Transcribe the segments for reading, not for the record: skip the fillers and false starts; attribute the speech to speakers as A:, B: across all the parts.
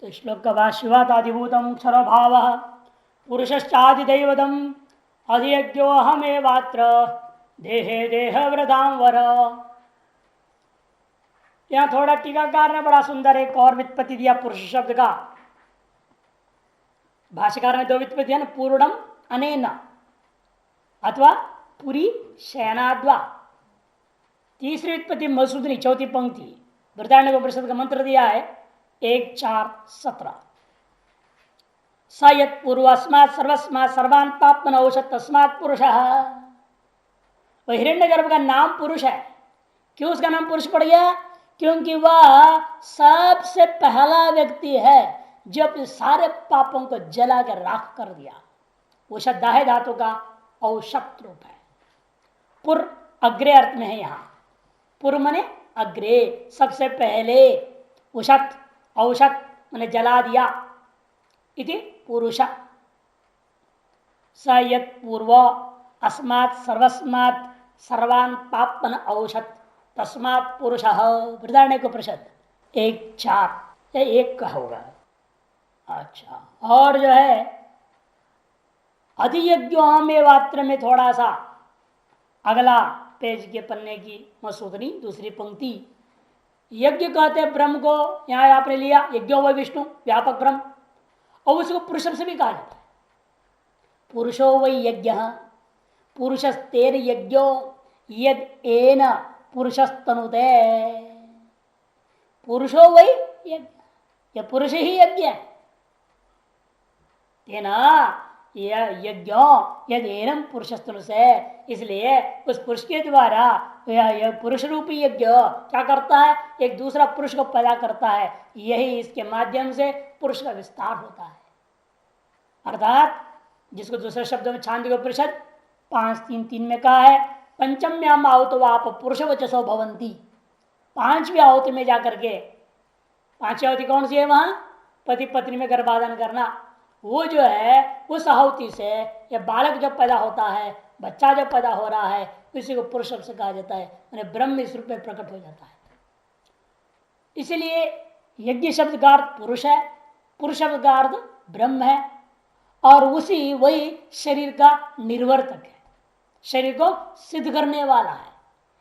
A: तो श्लोक का बाद शिवाताधिभूतम क्षर भाव पुरुषश्चादिदैवतम अधियज्ञो हमेवात्र देहे देह वृदांवर। यहाँ थोड़ा टीकाकार ने बड़ा सुंदर एक और व्युत्पत्ति दिया पुरुष शब्द का। भाष्यकार ने दो व्युत्पत्ति दिया ना, पूर्णम अनेन अथवा पुरी शयनाद्वा। तीसरी व्युत्पत्ति मधुसूदनी चौथी पंक्ति बृहदारण्यक उपनिषद का मंत्र दिया है 1:4-17। स यत् पूर्वस्मात् सर्वस्मात् सर्वान् पाप्मन औषध तस्मात् पुरुषः। वह हिरण्यगर्भ का नाम पुरुष है। क्यों उसका नाम पुरुष पड़ गया? क्योंकि वह सबसे पहला व्यक्ति है जो अपने सारे पापों को जला कर राख कर दिया। औषध है धातु का औषध रूप है। पुर अग्रे अर्थ में है। यहाँ पुर मने अग्रे, सबसे पहले। औषध औषध मने जला दिया। इति पुरुष। स यत् पूर्व अस्मात् सर्वस्मात् सर्वान् पापन औषध तस्मात् पुरुषः। बृहदारण्यक उपनिषद 1:4 या 1 का होगा। अच्छा, और जो है अधियज्ञोहमेवात्र में थोड़ा सा अगला पेज के पन्ने की मसूदनी दूसरी पंक्ति। यज्ञ कहते हैं ब्रह्म को। यहां आपने लिया यज्ञो वै विष्णु व्यापक ब्रह्म, और उसको पुरुष से भी कहा जाता है। पुरुषो वै यज्ञ पुरुषस्तेर यज्ञो यद एन पुरुषस्तनुते। पुरुषो वै यज्ञ, यह पुरुष ही यज्ञ है। तेना यज्ञ यद एनम पुरुषस्तनु से, इसलिए उस पुरुष के द्वारा यह पुरुष रूपी यज्ञ क्या करता है? एक दूसरा पुरुष को पैदा करता है। यही इसके माध्यम से पुरुष का विस्तार होता है। अर्थात जिसको दूसरे शब्दों में छांदोग्य उपनिषद 5:3-3 में कहा है, पंचम्याम आहुतो आप पुरुष वचसो भवंती। पांचवी आहुति में जाकर के, पांचवी आहुति कौन सी है? वहां पति पत्नी में गर्भाधान करना। वो जो है उस आहुति से यह बालक जब पैदा होता है, बच्चा जब पैदा हो रहा है, उसी को पुरुष शब्द से कहा जाता है। मैंने ब्रह्म इस रूप में प्रकट हो जाता है। इसलिए यज्ञ शब्द का अर्थ पुरुष है, पुरुष शब्द का अर्थ ब्रह्म है, और उसी वही शरीर का निर्वर्तक है, शरीर को सिद्ध करने वाला है।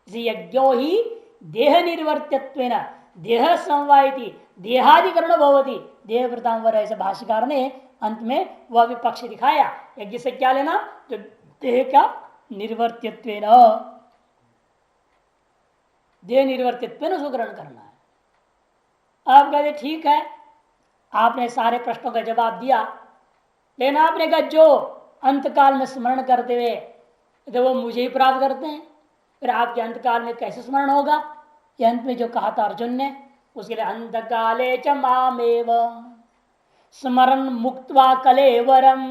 A: इसे यज्ञो ही देह निर्वर्त्यत्वेन देह समवायति देहाधिकरण भवति देह वृतांवर। ऐसे भाष्यकार ने अंत में वह भी पक्ष दिखाया। यज्ञ से क्या लेना? जो देह का निर्वर्त्यत्वेन, देह निर्वर्त्यत्वेन उसको ग्रहण करना है। आप कहते ठीक है, आपने सारे प्रश्नों का जवाब दिया, लेकिन आपने कहा जो अंतकाल में स्मरण करते हुए तो वो मुझे ही प्राप्त करते हैं, फिर आपके अंतकाल में कैसे स्मरण होगा? ये अंत में जो कहा था अर्जुन ने, उसके लिए अंतकाले च मामेव स्मरण मुक्त्वा कलेवरम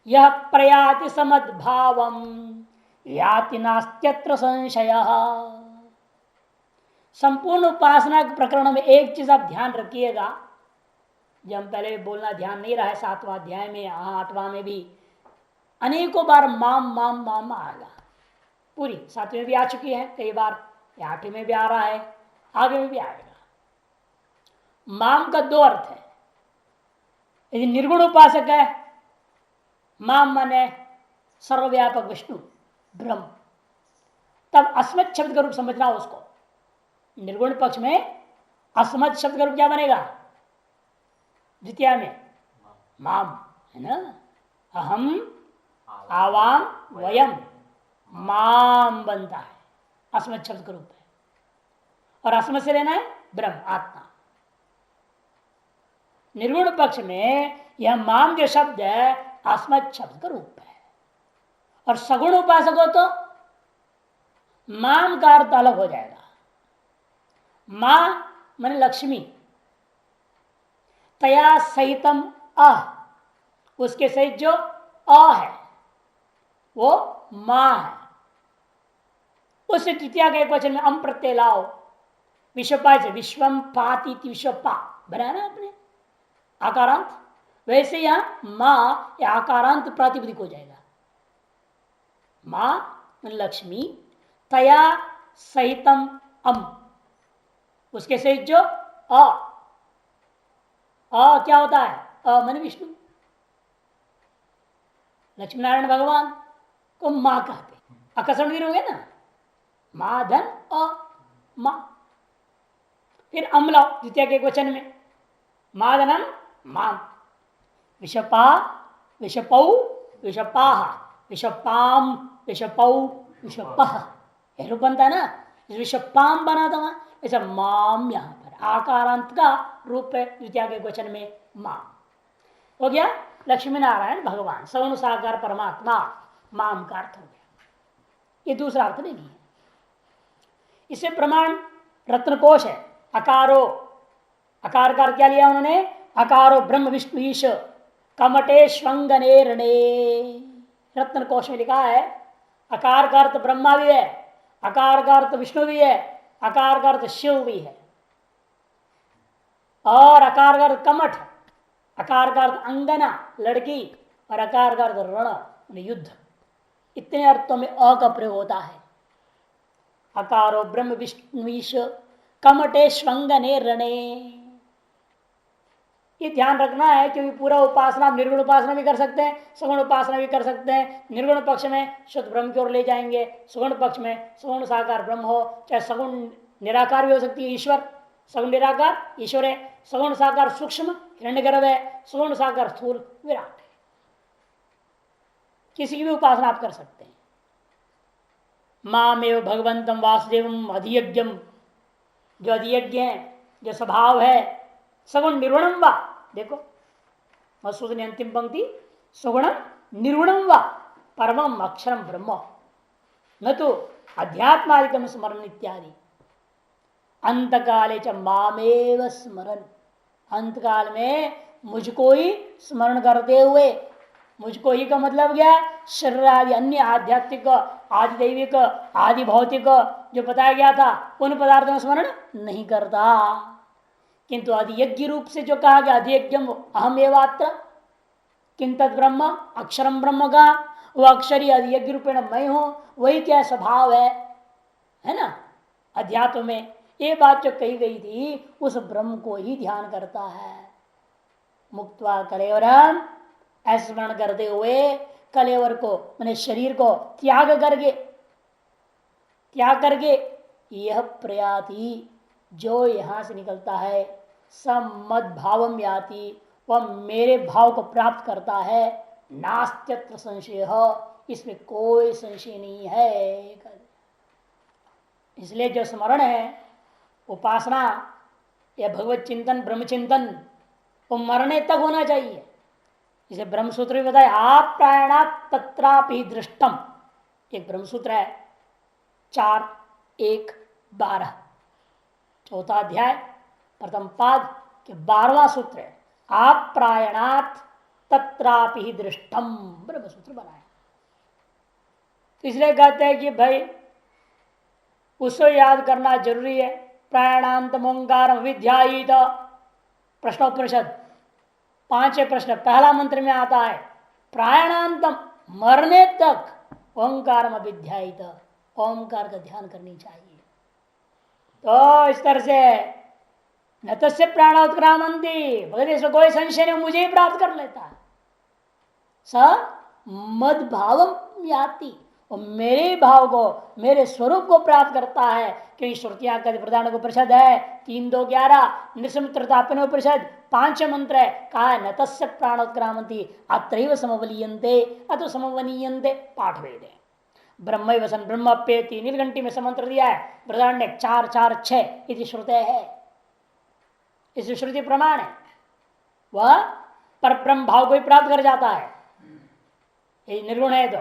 A: यह प्रयाति समद्भावम याति नास्त्यत्र संशयः। संपूर्ण उपासना के प्रकरण में एक चीज आप ध्यान रखिएगा, जो हम पहले बोलना ध्यान नहीं रहा है 7वां अध्याय में, 8वां में भी अनेकों बार माम माम माम आएगा। पूरी 7वें में भी आ चुकी है कई बार, 8वें में भी आ रहा है, आगे में भी आएगा। माम का 2 अर्थ है। यदि निर्गुण उपासक है, माम माने सर्वव्यापक विष्णु ब्रह्म, तब अस्मत् शब्द का रूप समझना उसको। निर्गुण पक्ष में अस्मत् शब्द का रूप क्या बनेगा? द्वितीय में माम है ना, अहम आवाम वयम, माम बनता है, अस्मत् शब्द का रूप है। और अस्मत् से लेना है ब्रह्म आत्मा। निर्गुण पक्ष में यह माम जो शब्द है अस्मत् शब्द का रूप है। और सगुण उपासक हो तो माम का अर्थ अलग हो जाएगा। मां माने लक्ष्मी, तया सहितम अह, उसके सहित जो अ है वो मां है। उस तृतीया के एक वचन में अम प्रत्यय लाओ, विश्वपा से विश्वम पाती विश्वपा बना ना अपने आकारांत, वैसे यहां मां या आकारांत प्रातिपदिक हो जाएगा। मां लक्ष्मी, तया सहितम अम, उसके सहित जो अ, क्या होता है? मन विष्णु। लक्ष्मी नारायण भगवान को माँ कहते, आकर्षण भी हो गया ना, माँ धन माँ। फिर अम्ला द्वितीय के क्वेश्चन में मादनम माम, विषपा विषपौ विषपाह विषपाम विषपौ विषपह, यह रूप बनता है ना। इस विषपाम बना था वहां, ऐसा माम यहां पर आकारांत का रूप है द्वितीय के क्वेश्चन में माम हो गया। लक्ष्मी नारायण भगवान सगुण साकार परमात्मा माम का अर्थ हो गया, ये दूसरा अर्थ नहीं है। इसे प्रमाण रत्नकोश है। अकारो, अकार का क्या लिया उन्होंने? अकारो ब्रह्म विष्णु ईश कमटे श्वंगने रणे, रत्न कोश में लिखा है अकार का अर्थ ब्रह्मा भी है, अकार का अर्थ विष्णु भी है, अकार का अर्थ शिव भी है, और अकार का अर्थ कमठ, अकार का अर्थ अंगना लड़की, और अकार का अर्थ रण युद्ध। इतने अर्थों में अ का प्रयोग होता है। अकारो ब्रह्म विष्णुईश कमटे श्वंगने रणे, ये ध्यान रखना है क्योंकि पूरा उपासना, निर्गुण उपासना भी कर सकते हैं, सगुण उपासना भी कर सकते हैं। निर्गुण पक्ष में शुद्ध ब्रह्म की ओर ले जाएंगे, सगुण पक्ष में सगुण साकार ब्रह्म हो, चाहे सगुण निराकार भी हो सकती है ईश्वर, सगुण निराकार ईश्वर है, सगुण साकार सूक्ष्म हिरण्यगर्भ है, सगुण साकार स्थूल विराट है। किसी की भी उपासना आप कर सकते हैं। मामेव भगवंतम वासुदेवम अधियज्ञम, जो अधियज्ञ है, जो स्वभाव है, सगुण निर्गुणम वा, देखो मसूद ने अंतिम पंक्ति, सगुणम निर्गुणम वा परमम अक्षरम ब्रह्म न तो अध्यात्मादिकम स्मरण इत्यादि। अंतकाले च मामेव स्मरण, अंतकाल में मुझको ही स्मरण करते हुए, मुझको ही का मतलब क्या? शरीर आदि अन्य आध्यात्मिक आदि दैविक आदि भौतिक जो बताया गया था उन पदार्थों का स्मरण नहीं करता, किंतु अधियज्ञ रूप से जो कहा गया अधियज्ञम अहम एवात्र किंतु ब्रह्म अक्षरम ब्रह्म का, वो अक्षरी अधियज्ञ रूपेण मैं हूं, वही क्या स्वभाव है ना। अध्यात्म में ये बात जो कही गई थी उस ब्रह्म को ही ध्यान करता है। मुक्त्वा कलेवरम, ऐसे स्मरण करते हुए कलेवर को मैंने शरीर को त्याग करके यह प्रयाति जो यहां से निकलता है सम्मद भावम याति, वह मेरे भाव को प्राप्त करता है। नास्त्यत्र संशय, इसमें कोई संशय नहीं है। इसलिए जो स्मरण है, उपासना या भगवत चिंतन ब्रह्म चिंतन, वो मरने तक होना चाहिए। इसे ब्रह्मसूत्र भी बताया, आप प्रायणा तत्रापि दृष्टम, एक ब्रह्मसूत्र है 4:1-12, चौथा अध्याय प्रथम पाद के 12वां सूत्र है। आप प्रायणात तत्रापि दृष्टम, ब्रह्मसूत्र बनाया। तो इसलिए कहते हैं कि भाई उसको याद करना जरूरी है। प्राणांत ओंकार विध्यायित, प्रश्नोपनिषद 5 प्रश्न, पहला मंत्र में आता है प्राणांतम, मरने तक ओंकार अविध्यायित, ओंकार का ध्यान करनी चाहिए। तो इस तरह से न तस्य प्राणोत्क्रामंती, भगवत कोई संशय नहीं, मुझे ही प्राप्त कर लेता है। स मद भावम याति, और मेरे भाव को, मेरे स्वरूप को प्राप्त करता है। क्योंकि श्रुतियां का प्रधान को परिषद है 3-2-11, निसमित्रतापनोपनिषद 5 मंत्र है। कहा है न तस्य प्राणोत्क्रामंती अत्रैव समवलीयन्ते अतो समवनीयन्ते, पाठ वेद है। ब्रह्म वसन ब्रह्मप्येति, नीलकंठी में समंत्र दिया है बृहदारण्यक 4:4-6 इति श्रुते है। इस श्रुति प्रमाण है, वह पर ब्रह्म भाव को ही प्राप्त कर जाता है। ये निर्गुण है तो,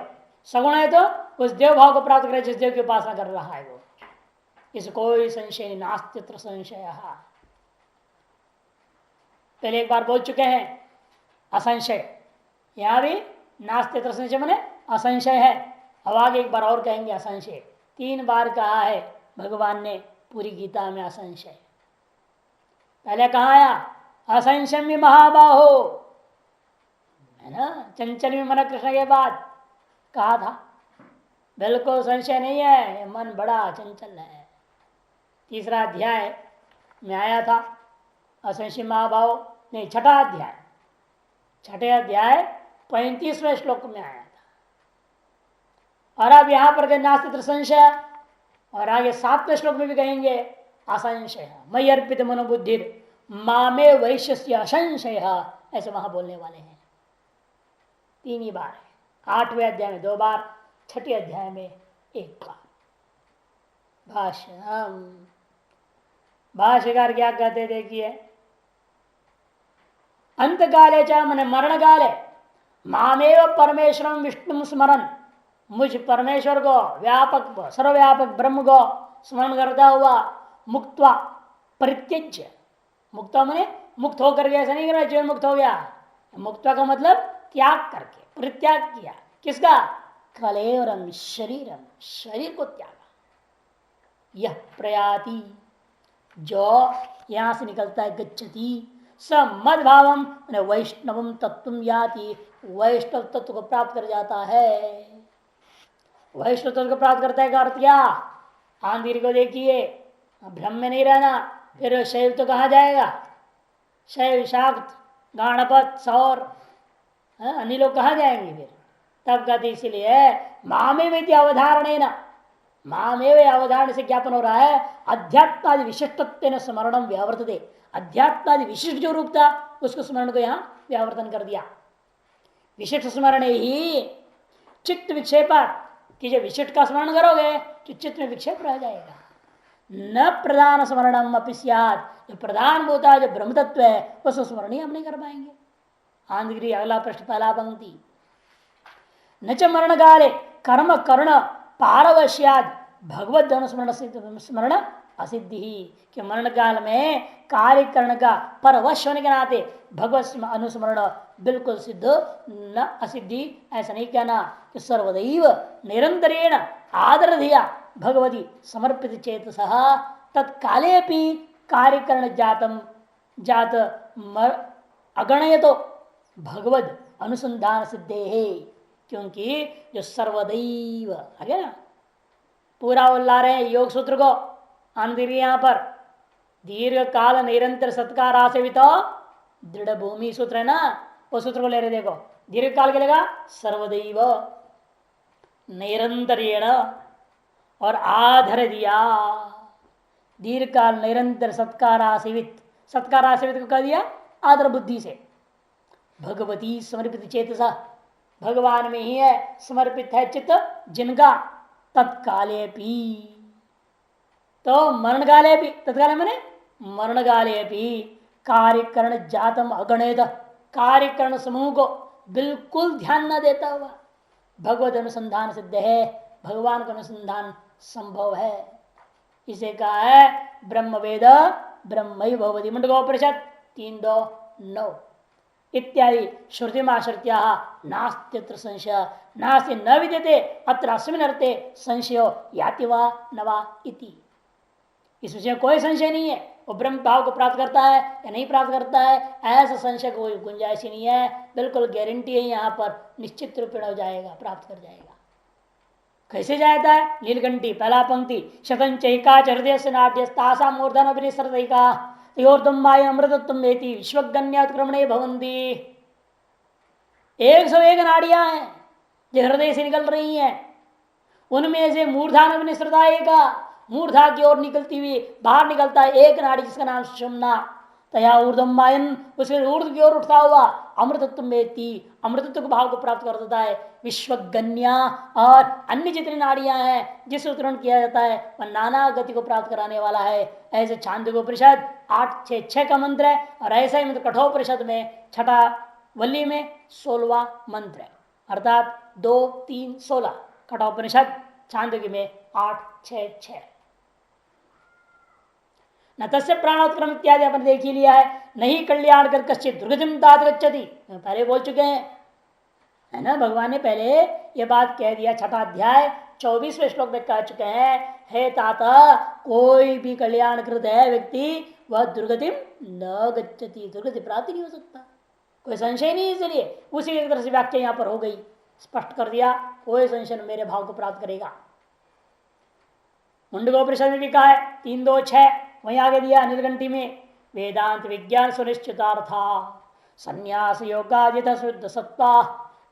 A: सगुण है तो उस देव भाव को प्राप्त करे जिस देव की उपासना कर रहा है वो। इस कोई संशय नहीं, नास्तित्र संशय। पहले एक बार बोल चुके हैं असंशय, यहां भी नास्तित्र संशय माने असंशय है। अब आगे एक बार और कहेंगे असंशय। 3 बार कहा है भगवान ने पूरी गीता में असंशय। पहले कहा आया असंशय महाबाहो, है ना, चंचल में मन कृष्ण के बाद कहा था बिल्कुल संशय नहीं है, मन बड़ा चंचल है। 3रा अध्याय में आया था असंशय महाभाव, नहीं, छठा अध्याय, छठे अध्याय 35वें श्लोक में आया था। और अब यहां पर नास्ति संशय, और आगे 7वें श्लोक में भी कहेंगे असंशय मई अर्पित मनोबुद्धि मामे वैश्य असंशय, ऐसे वहां बोलने वाले हैं। 3 ही बार है, 8वें अध्याय में 2 बार, छठे अध्याय में 1 बार। भाष्यकार क्या कहते देखिए, अंत काले च मन मरण काले मामेव परमेश्वरम विष्णु स्मरण, मुझ परमेश्वर को, व्यापक सर्वव्यापक ब्रह्म को स्मरण करता हुआ मुक्त्वा परित्यज्य, मुक्त मने मुक्त होकर के, ऐसा नहीं करना जीवन मुक्त हो गया, मुक्त्वा का मतलब त्याग करके, परित्याग किया, किसका? कलेवरम शरीरम, शरीर को त्यागा। यह प्रयाति, जो यहां से निकलता है, गच्छति स मद्भावम वैष्णवम तत्व याति, वैष्णव तत्व को प्राप्त कर जाता है। वैष्णव तत्व को प्राप्त करता है का अर्थ क्या? आंधीर को देखिए, भ्रम में नहीं रहना, फिर शैव तो कहा जाएगा, शैव शाक्त गाणपत सौर अन्य लोग कहा जाएंगे फिर, तब कहते इसीलिए मामेव अवधारण, मामेव अवधारण से ज्ञापन हो रहा है अध्यात्मादि विशिष्टत्व स्मरणम व्यावर्तते, अध्यात्मादि विशिष्ट जो रूप था उसको स्मरण को यहाँ व्यावर्तन कर दिया। विशिष्ट स्मरण ही चित्त विक्षेप कि जो विशिष्ट का स्मरण करोगे तो चित्त में विक्षेप रह जाएगा। न प्रधान स्मरणम अपि स्यात्, जो प्रधान होता है जो ब्रह्म तत्व है उसको स्मरण ही हम नहीं कर पाएंगे। आंधगिरी अगला प्रश्न, पहला पंक्ति, न च मरण काले कर्म कर्ण पारवश्याद भगवत अनुस्मरण स्मरण असिद्धि ही, कि मरण काल में कार्य करण का परवश होने के नाते भगवत अनुस्मरण बिल्कुल सिद्ध न असिद्धि, ऐसा नहीं कहना कि सर्वदैव निरंतरेण आदर धिया भगवती समर्पित चेतस तत्काले कार्यकरण जातम जात अगणयतो भगवद अनुसंधान सिद्धे है, क्योंकि जो सर्वदैव है ना, पूरा ला रहे हैं योग सूत्र को आंधीर यहां पर, दीर्घ काल निरंतर सत्कार आसेवित दृढ़ भूमि सूत्र है ना, वो सूत्र को ले रहे देखो, दीर्घ काल के लेगा सर्वदैव निरंतरेण और आधर दिया, दीर्घ काल निरंतर सत्कार आसेवित, सत्कार आसेवित को कह दिया आदर बुद्धि से, भगवती समर्पित चेतसा, भगवान में ही है समर्पित है चित्त जिनका, तत्काले भी, तो मरण काले भी, तत्काल मैंने मरण काले भी कार्यकरण जातम अगणित, कार्यकरण समूह को बिल्कुल ध्यान न देता हुआ भगवत अनुसंधान सिद्ध है, भगवान का अनुसंधान संभव है। इसे कहा है ब्रह्म वेद ब्रह्म भगवती मुंडकोपनिषद 3:2-9 इत्यादि श्रुतिमाश्रित्या नास्त्यत्र संशय नास्ति न विद्यते अत्र अस्मिन् अर्थे संशयो याति वा न वा इति। इस विषय कोई संशय नहीं है, वो ब्रह्म भाव को प्राप्त करता है या नहीं प्राप्त करता है, ऐसा संशय कोई गुंजाइश ही नहीं है, बिल्कुल गारंटी है यहाँ पर, निश्चित रूप हो जाएगा, प्राप्त कर जाएगा। कैसे जाता है? नीलकंठी पहला पंक्ति, शतंचहिका हृदय से नाट्यस्तासा मूर्धन अभिनिसृतैका योर्दम्बाय अमृतत्वं वेति विश्वगन्योत्क्रमणे भवन्ति। 101 नाड़ियां हैं जो हृदय से निकल रही हैं, उनमें से मूर्धान अभिनिसृता एका, मूर्धा की ओर निकलती हुई बाहर निकलता है एक नाड़ी जिसका नाम सुषुम्ना, तया ऊर्ध्वमायन उसके ऊर्ध्व की ओर उठता हुआ अमृतत्व वेति, अमृतत्व के भाव को प्राप्त कर देता है। विश्वगन्या और अन्य जितनी नाड़ियां हैं जिस उत्तरण किया जाता है वह नाना गति को प्राप्त कराने वाला है। ऐसे छांदोग्योपनिषद 8-6 का मंत्र है, और ऐसा ही मंत्र कठोपनिषद में छठा वल्ली में 16वां मंत्र है, अर्थात 2-3-16 कठोपनिषद छांदोग्य में 8-6-6। न तस्य प्राणोत्क्रम इत्यादि अपन देख ही लिया है, नहीं कल्याण कर कश्चित दुर्गतिम तात गच्छति, पहले बोल चुके हैं है ना, भगवान ने पहले ये बात कह दिया, छठा अध्याय 24वें श्लोक में कह चुके हैं, हे ताता कोई भी कल्याणकृत है व्यक्ति वह दुर्गतिम न गच्छति, दुर्गति प्राप्त नहीं हो सकता, कोई संशय नहीं। इसलिए उसी तरह से व्याख्या यहाँ पर हो गई, स्पष्ट कर दिया, कोई संशय मेरे भाव को प्राप्त करेगा। मुंडकोपनिषद में भी कहा है 3-2-6, वहीं आगे दिया नीलकंठी में, वेदांत विज्ञान सुनिश्चितार्था संन्यास योगाजित शुद्ध सत्ता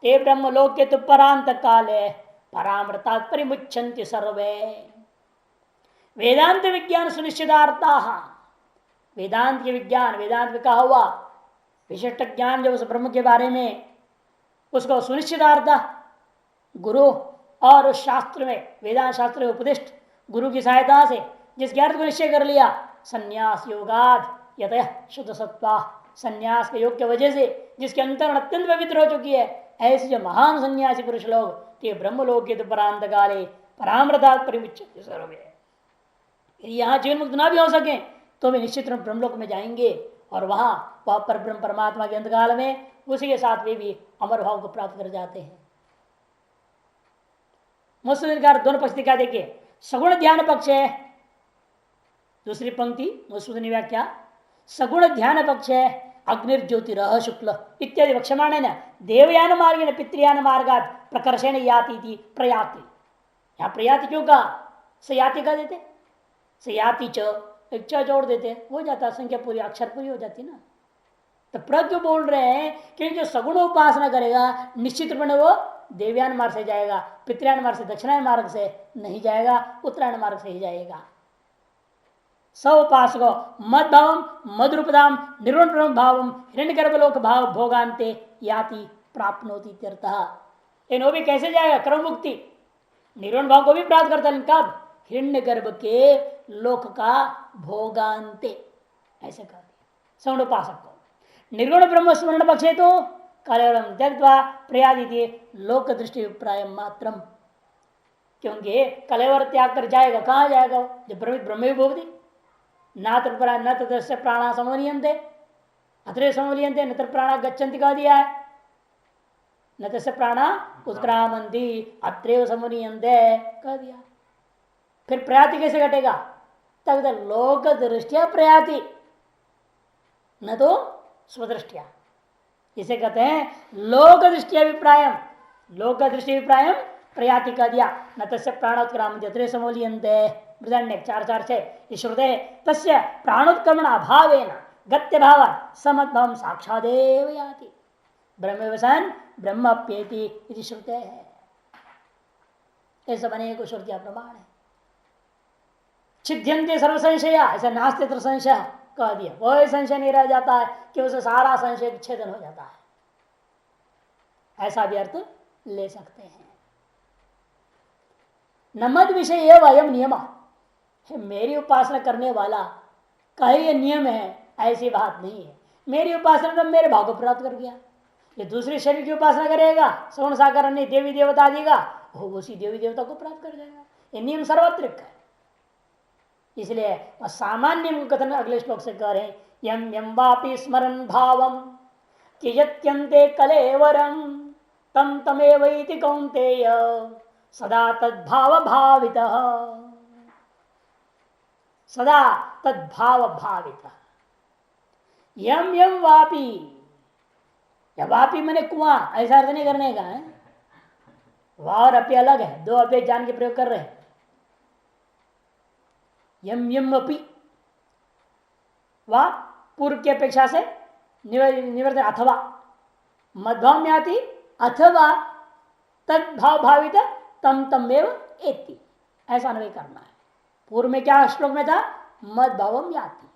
A: ते ब्रह्मलोक के परांत काले परामृता परिमुच्छन्ति सर्वे। वेदांत विज्ञान सुनिश्चितार्था, वेदांत के विज्ञान, वेदांत में कहा हुआ विशिष्ट ज्ञान जो उस ब्रह्म के बारे में, उसको सुनिश्चितार्थ गुरु और उस शास्त्र में, वेदांत शास्त्र में उपदिष्ट गुरु की सहायता से जिसके अर्थ को निश्चय कर लिया, संन्यास योगाद यतः शुद्ध सत्ता, संन्यास के योग की वजह से जिसके अंतरण अत्यंत पवित्र हो चुकी है, ऐसे जो महान सन्यासी पुरुष लोग ये ब्रह्मलोक के परांत काले परामृतात् परिमुच्यन्ते सर्वे। यहाँ जीवन मुक्त ना भी हो सके तो भी निश्चित रूप ब्रह्मलोक में जाएंगे और वहां वह पर ब्रह्म परमात्मा के अंतकाल में उसी के साथ वे भी अमर भाव को प्राप्त कर जाते हैं। मुस्लिम दोनों पक्ष दिखा देखिए, सगुण ध्यान पक्ष है, दूसरी पंक्ति मुस्लिम व्याख्या, सगुण ध्यान पक्ष है अग्निर्ज्योतिरः शुक्ल इत्यादि वक्षमाण है न, देवयान मार्ग न पितृयान मार्गात प्रकर्षण याति थी प्रयाति। यहाँ प्रयाति क्यों कहा, सयाति का देते, सयाति च एक च जोड़ देते हो जाता, संख्या पूरी अक्षर पूरी हो जाती ना। तो प्र क्यों बोल रहे हैं, क्योंकि जो सगुण उपासना करेगा निश्चित रूप में वो देवयान मार्ग से जाएगा, पितृयान मार्ग से, दक्षिणायन मार्ग से नहीं जाएगा, उत्तरायण मार्ग से ही जाएगा। सउपासको मद भावम मद रूपदाम निर्गुण ब्रह्म भावम हिरण्यगर्भलोक भाव भोगांते याति प्राप्नोति इत्यर्थः। इन वो भी कैसे जाएगा, क्रम मुक्ति निर्गुण भाव को भी प्राप्त करता है, कब, हिरण्यगर्भ के लोक का भोगांते, ऐसे कर दिया सगुण उपासक को। निर्गुण ब्रह्म स्मरण पक्षे तो कलेवरम त्यक्त्वा प्रयादिति लोक दृष्टि अभिप्राय मात्रम, क्योंकि कलेवर त्याग कर जाएगा, कहाँ जाएगा, जब ब्रह्म भोगती न तस्य प्राणा समोनियंते अत्र समोनियंते न प्राणा गच्छन्ति कह दिया है, न तस्य प्राणा उत्क्रामंती अत्रैव समोनियंते कह दिया। फिर प्रयाति कैसे घटेगा, तब लोक दृष्टिया प्रयाति न तो स्वदृष्टिया, इसे कहते हैं लोक दृष्टि अभिप्राय, लोक दृष्टि अभिप्राय प्रयाति कह दिया। न तस्य प्राणोत्क्रामंती अत्रैव समोनियंते बृहदारण्यक 4:4 श्रुते तस्य प्राणोत्क्रमण अभावेन गत्य भाव समद्भव साक्षादेव याति ब्रह्मवसन ब्रह्मप्येति इति श्रुते है। ऐसा बने को श्रुतियां प्रमाण है। छिद्यन्ते सर्व संशया, ऐसा नास्तित्र संशय कह दिया, कोई संशय नहीं रह जाता है कि उसे सारा संशय विच्छेदन हो जाता है, ऐसा भी अर्थ ले सकते हैं। न मद विषय एवं अयम नियम, मेरी उपासना करने वाला का ये नियम है, ऐसी बात नहीं है। मेरी उपासना तो मेरे भाव को प्राप्त कर गया, ये दूसरे शरीर की उपासना करेगा सगुण साकार अन्य देवी देवता देगा, वो उसी देवी देवता को प्राप्त कर जाएगा। ये नियम सर्वत्रिक है, इसलिए सामान्य नियम कथन अगले श्लोक से कह रहे हैं, यम यम वापि स्मरन् भावम त्यजत्यन्ते कलेवरम तम तमेवैति कौन्तेय सदा तद्भाव भावितः, सदा तद्भाव भावितः। यम यम वापी, या वापी मैंने कुआं, ऐसा अर्थ नहीं करने का है, वाह और अपी अलग है, दो अपे जान के प्रयोग कर रहे हैं। यम यम अपी वाह पूर्व की अपेक्षा से निवर्तन, अथवा मध्भाव में आती, अथवा तद्भाव भावित तम तमेव एति, ऐसा अन्वय करना है। पूर्व में क्या श्लोक में था, मद भावम याति,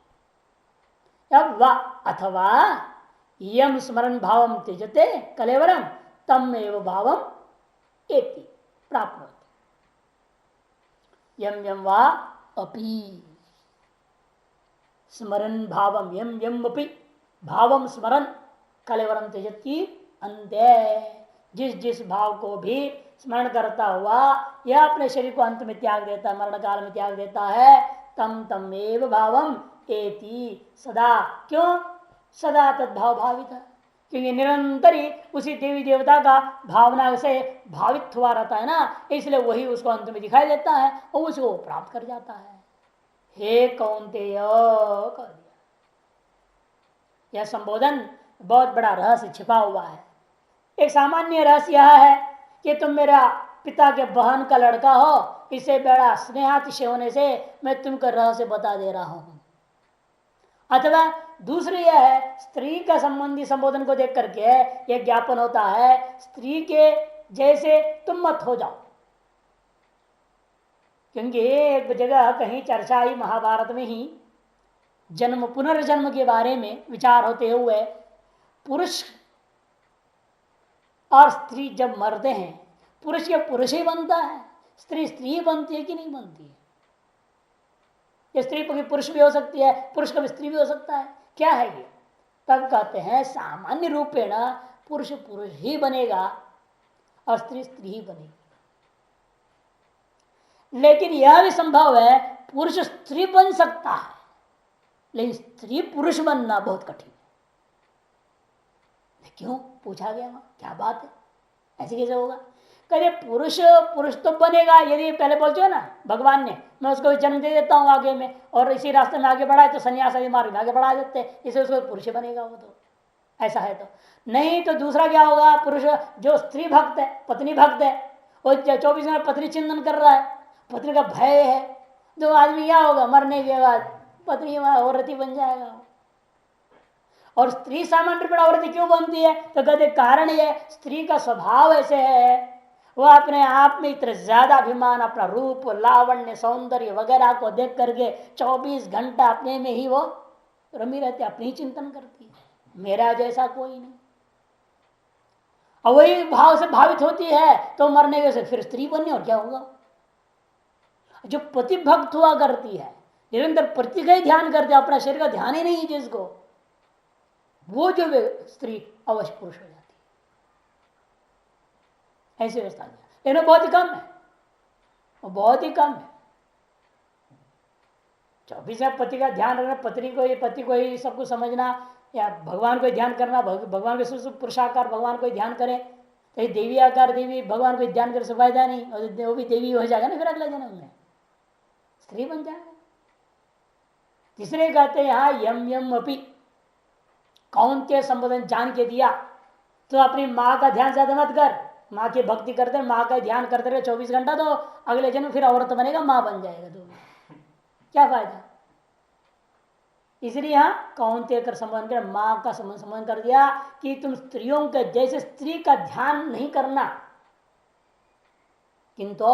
A: अब वा अथवा यम स्मरण भावम त्यजते कलेवरम तम एव भावम एति प्राप्नोति। यम यम वा अपि स्मरण भावम, यम यम अपि भावम स्मरण कलेवरम त्यजति अंते, जिस जिस भाव को भी स्मरण करता हुआ यह अपने शरीर को अंत में त्याग देता है, मरण काल में त्याग देता है, तम तम एव भावम एति सदा, क्यों सदा तद्भाव भावित है, क्योंकि निरंतर ही उसी देवी देवता का भावना से भावित हुआ रहता है ना, इसलिए वही उसको अंत में दिखाई देता है और उसको प्राप्त कर जाता है। हे कौन्तेय कह दिया। यह संबोधन बहुत बड़ा रहस्य छिपा हुआ है। एक सामान्य रहस्य यह है कि तुम मेरा पिता के बहन का लड़का हो, इसे बड़ा स्नेहातिशय होने से मैं तुमको रहस्य बता दे रहा हूं। अथवा दूसरी यह है, स्त्री का संबंधी संबोधन को देख करके यह ज्ञापन होता है स्त्री के जैसे तुम मत हो जाओ। क्योंकि एक जगह कहीं चर्चा आई महाभारत में ही, जन्म पुनर्जन्म के बारे में विचार होते हुए, पुरुष और स्त्री जब मरते हैं, पुरुष या पुरुष ही बनता है, स्त्री स्त्री बनती है कि नहीं बनती है? ये स्त्री कभी पुरुष भी हो सकती है, पुरुष कभी स्त्री भी हो सकता है, क्या है ये? तब कहते हैं सामान्य रूपेण पुरुष पुरुष ही बनेगा और स्त्री स्त्री ही बनेगी। लेकिन यह भी संभव है पुरुष स्त्री बन सकता है, लेकिन स्त्री पुरुष बनना बहुत कठिन है। क्यों पूछा गया? वहां क्या बात है, ऐसे कैसे होगा? कहते पुरुष पुरुष तो बनेगा, यदि पहले बोलते हो ना भगवान ने, मैं उसको जन्म दे देता हूँ आगे में और इसी रास्ते में आगे बढ़ाए तो सन्यास आदि मार्ग में आगे बढ़ा देते, इसे उसको पुरुष बनेगा वो। तो ऐसा है तो नहीं, तो दूसरा क्या होगा? पुरुष जो स्त्री भक्त है, पत्नी भक्त है, वो 24 घंटे पत्नी चिंतन कर रहा है, पत्नी का भय है, तो आदमी क्या होगा? मरने के बाद पत्नी औरती बन जाएगा। और स्त्री सामान्य रूप औरती क्यों बनती है? तो कहते कारण ये स्त्री का स्वभाव ऐसे है, वह अपने आप में इतना ज्यादा अभिमान, अपना रूप लावण्य सौंदर्य वगैरह को देख करके 24 घंटा अपने में ही वो रमी रहती, अपनी ही चिंतन करती है, मेरा जैसा कोई नहीं। और वही भाव से भावित होती है तो मरने के से फिर स्त्री बननी, और क्या होगा? जो पति भक्त हुआ करती है, निरंतर पति का ही ध्यान करते, अपना शरीर का ध्यान ही नहीं जिसको, वो जो स्त्री अवश्य पुरुष हो जाती है। ऐसी व्यवस्था लेकिन बहुत ही कम है, वो बहुत ही कम है। 24 पति का ध्यान रखना, पत्नी को ही, पति को ही सब कुछ समझना, या भगवान को ध्यान करना, भगवान के पुरुषाकार भगवान को ध्यान करें, तो देवी आकार देवी भगवान को ध्यान करे फायदा नहीं, और वो भी देवी हो जाएगा ना फिर अगला जन्म में, स्त्री बन जाएगा। तीसरे कहते हैं यहाँ यम यम अपी, कौन के संबोधन जान के दिया, तो अपनी माँ का ध्यान ज्यादा मत कर, माँ की भक्ति करते माँ का ध्यान करते रहे 24 घंटा, तो अगले जन्म फिर औरत बनेगा, माँ बन जाएगा, तो क्या फायदा? इसलिए यहाँ कौनते कर संबंध कर, माँ का संबंध कर दिया कि तुम स्त्रियों के जैसे स्त्री का ध्यान नहीं करना, किंतु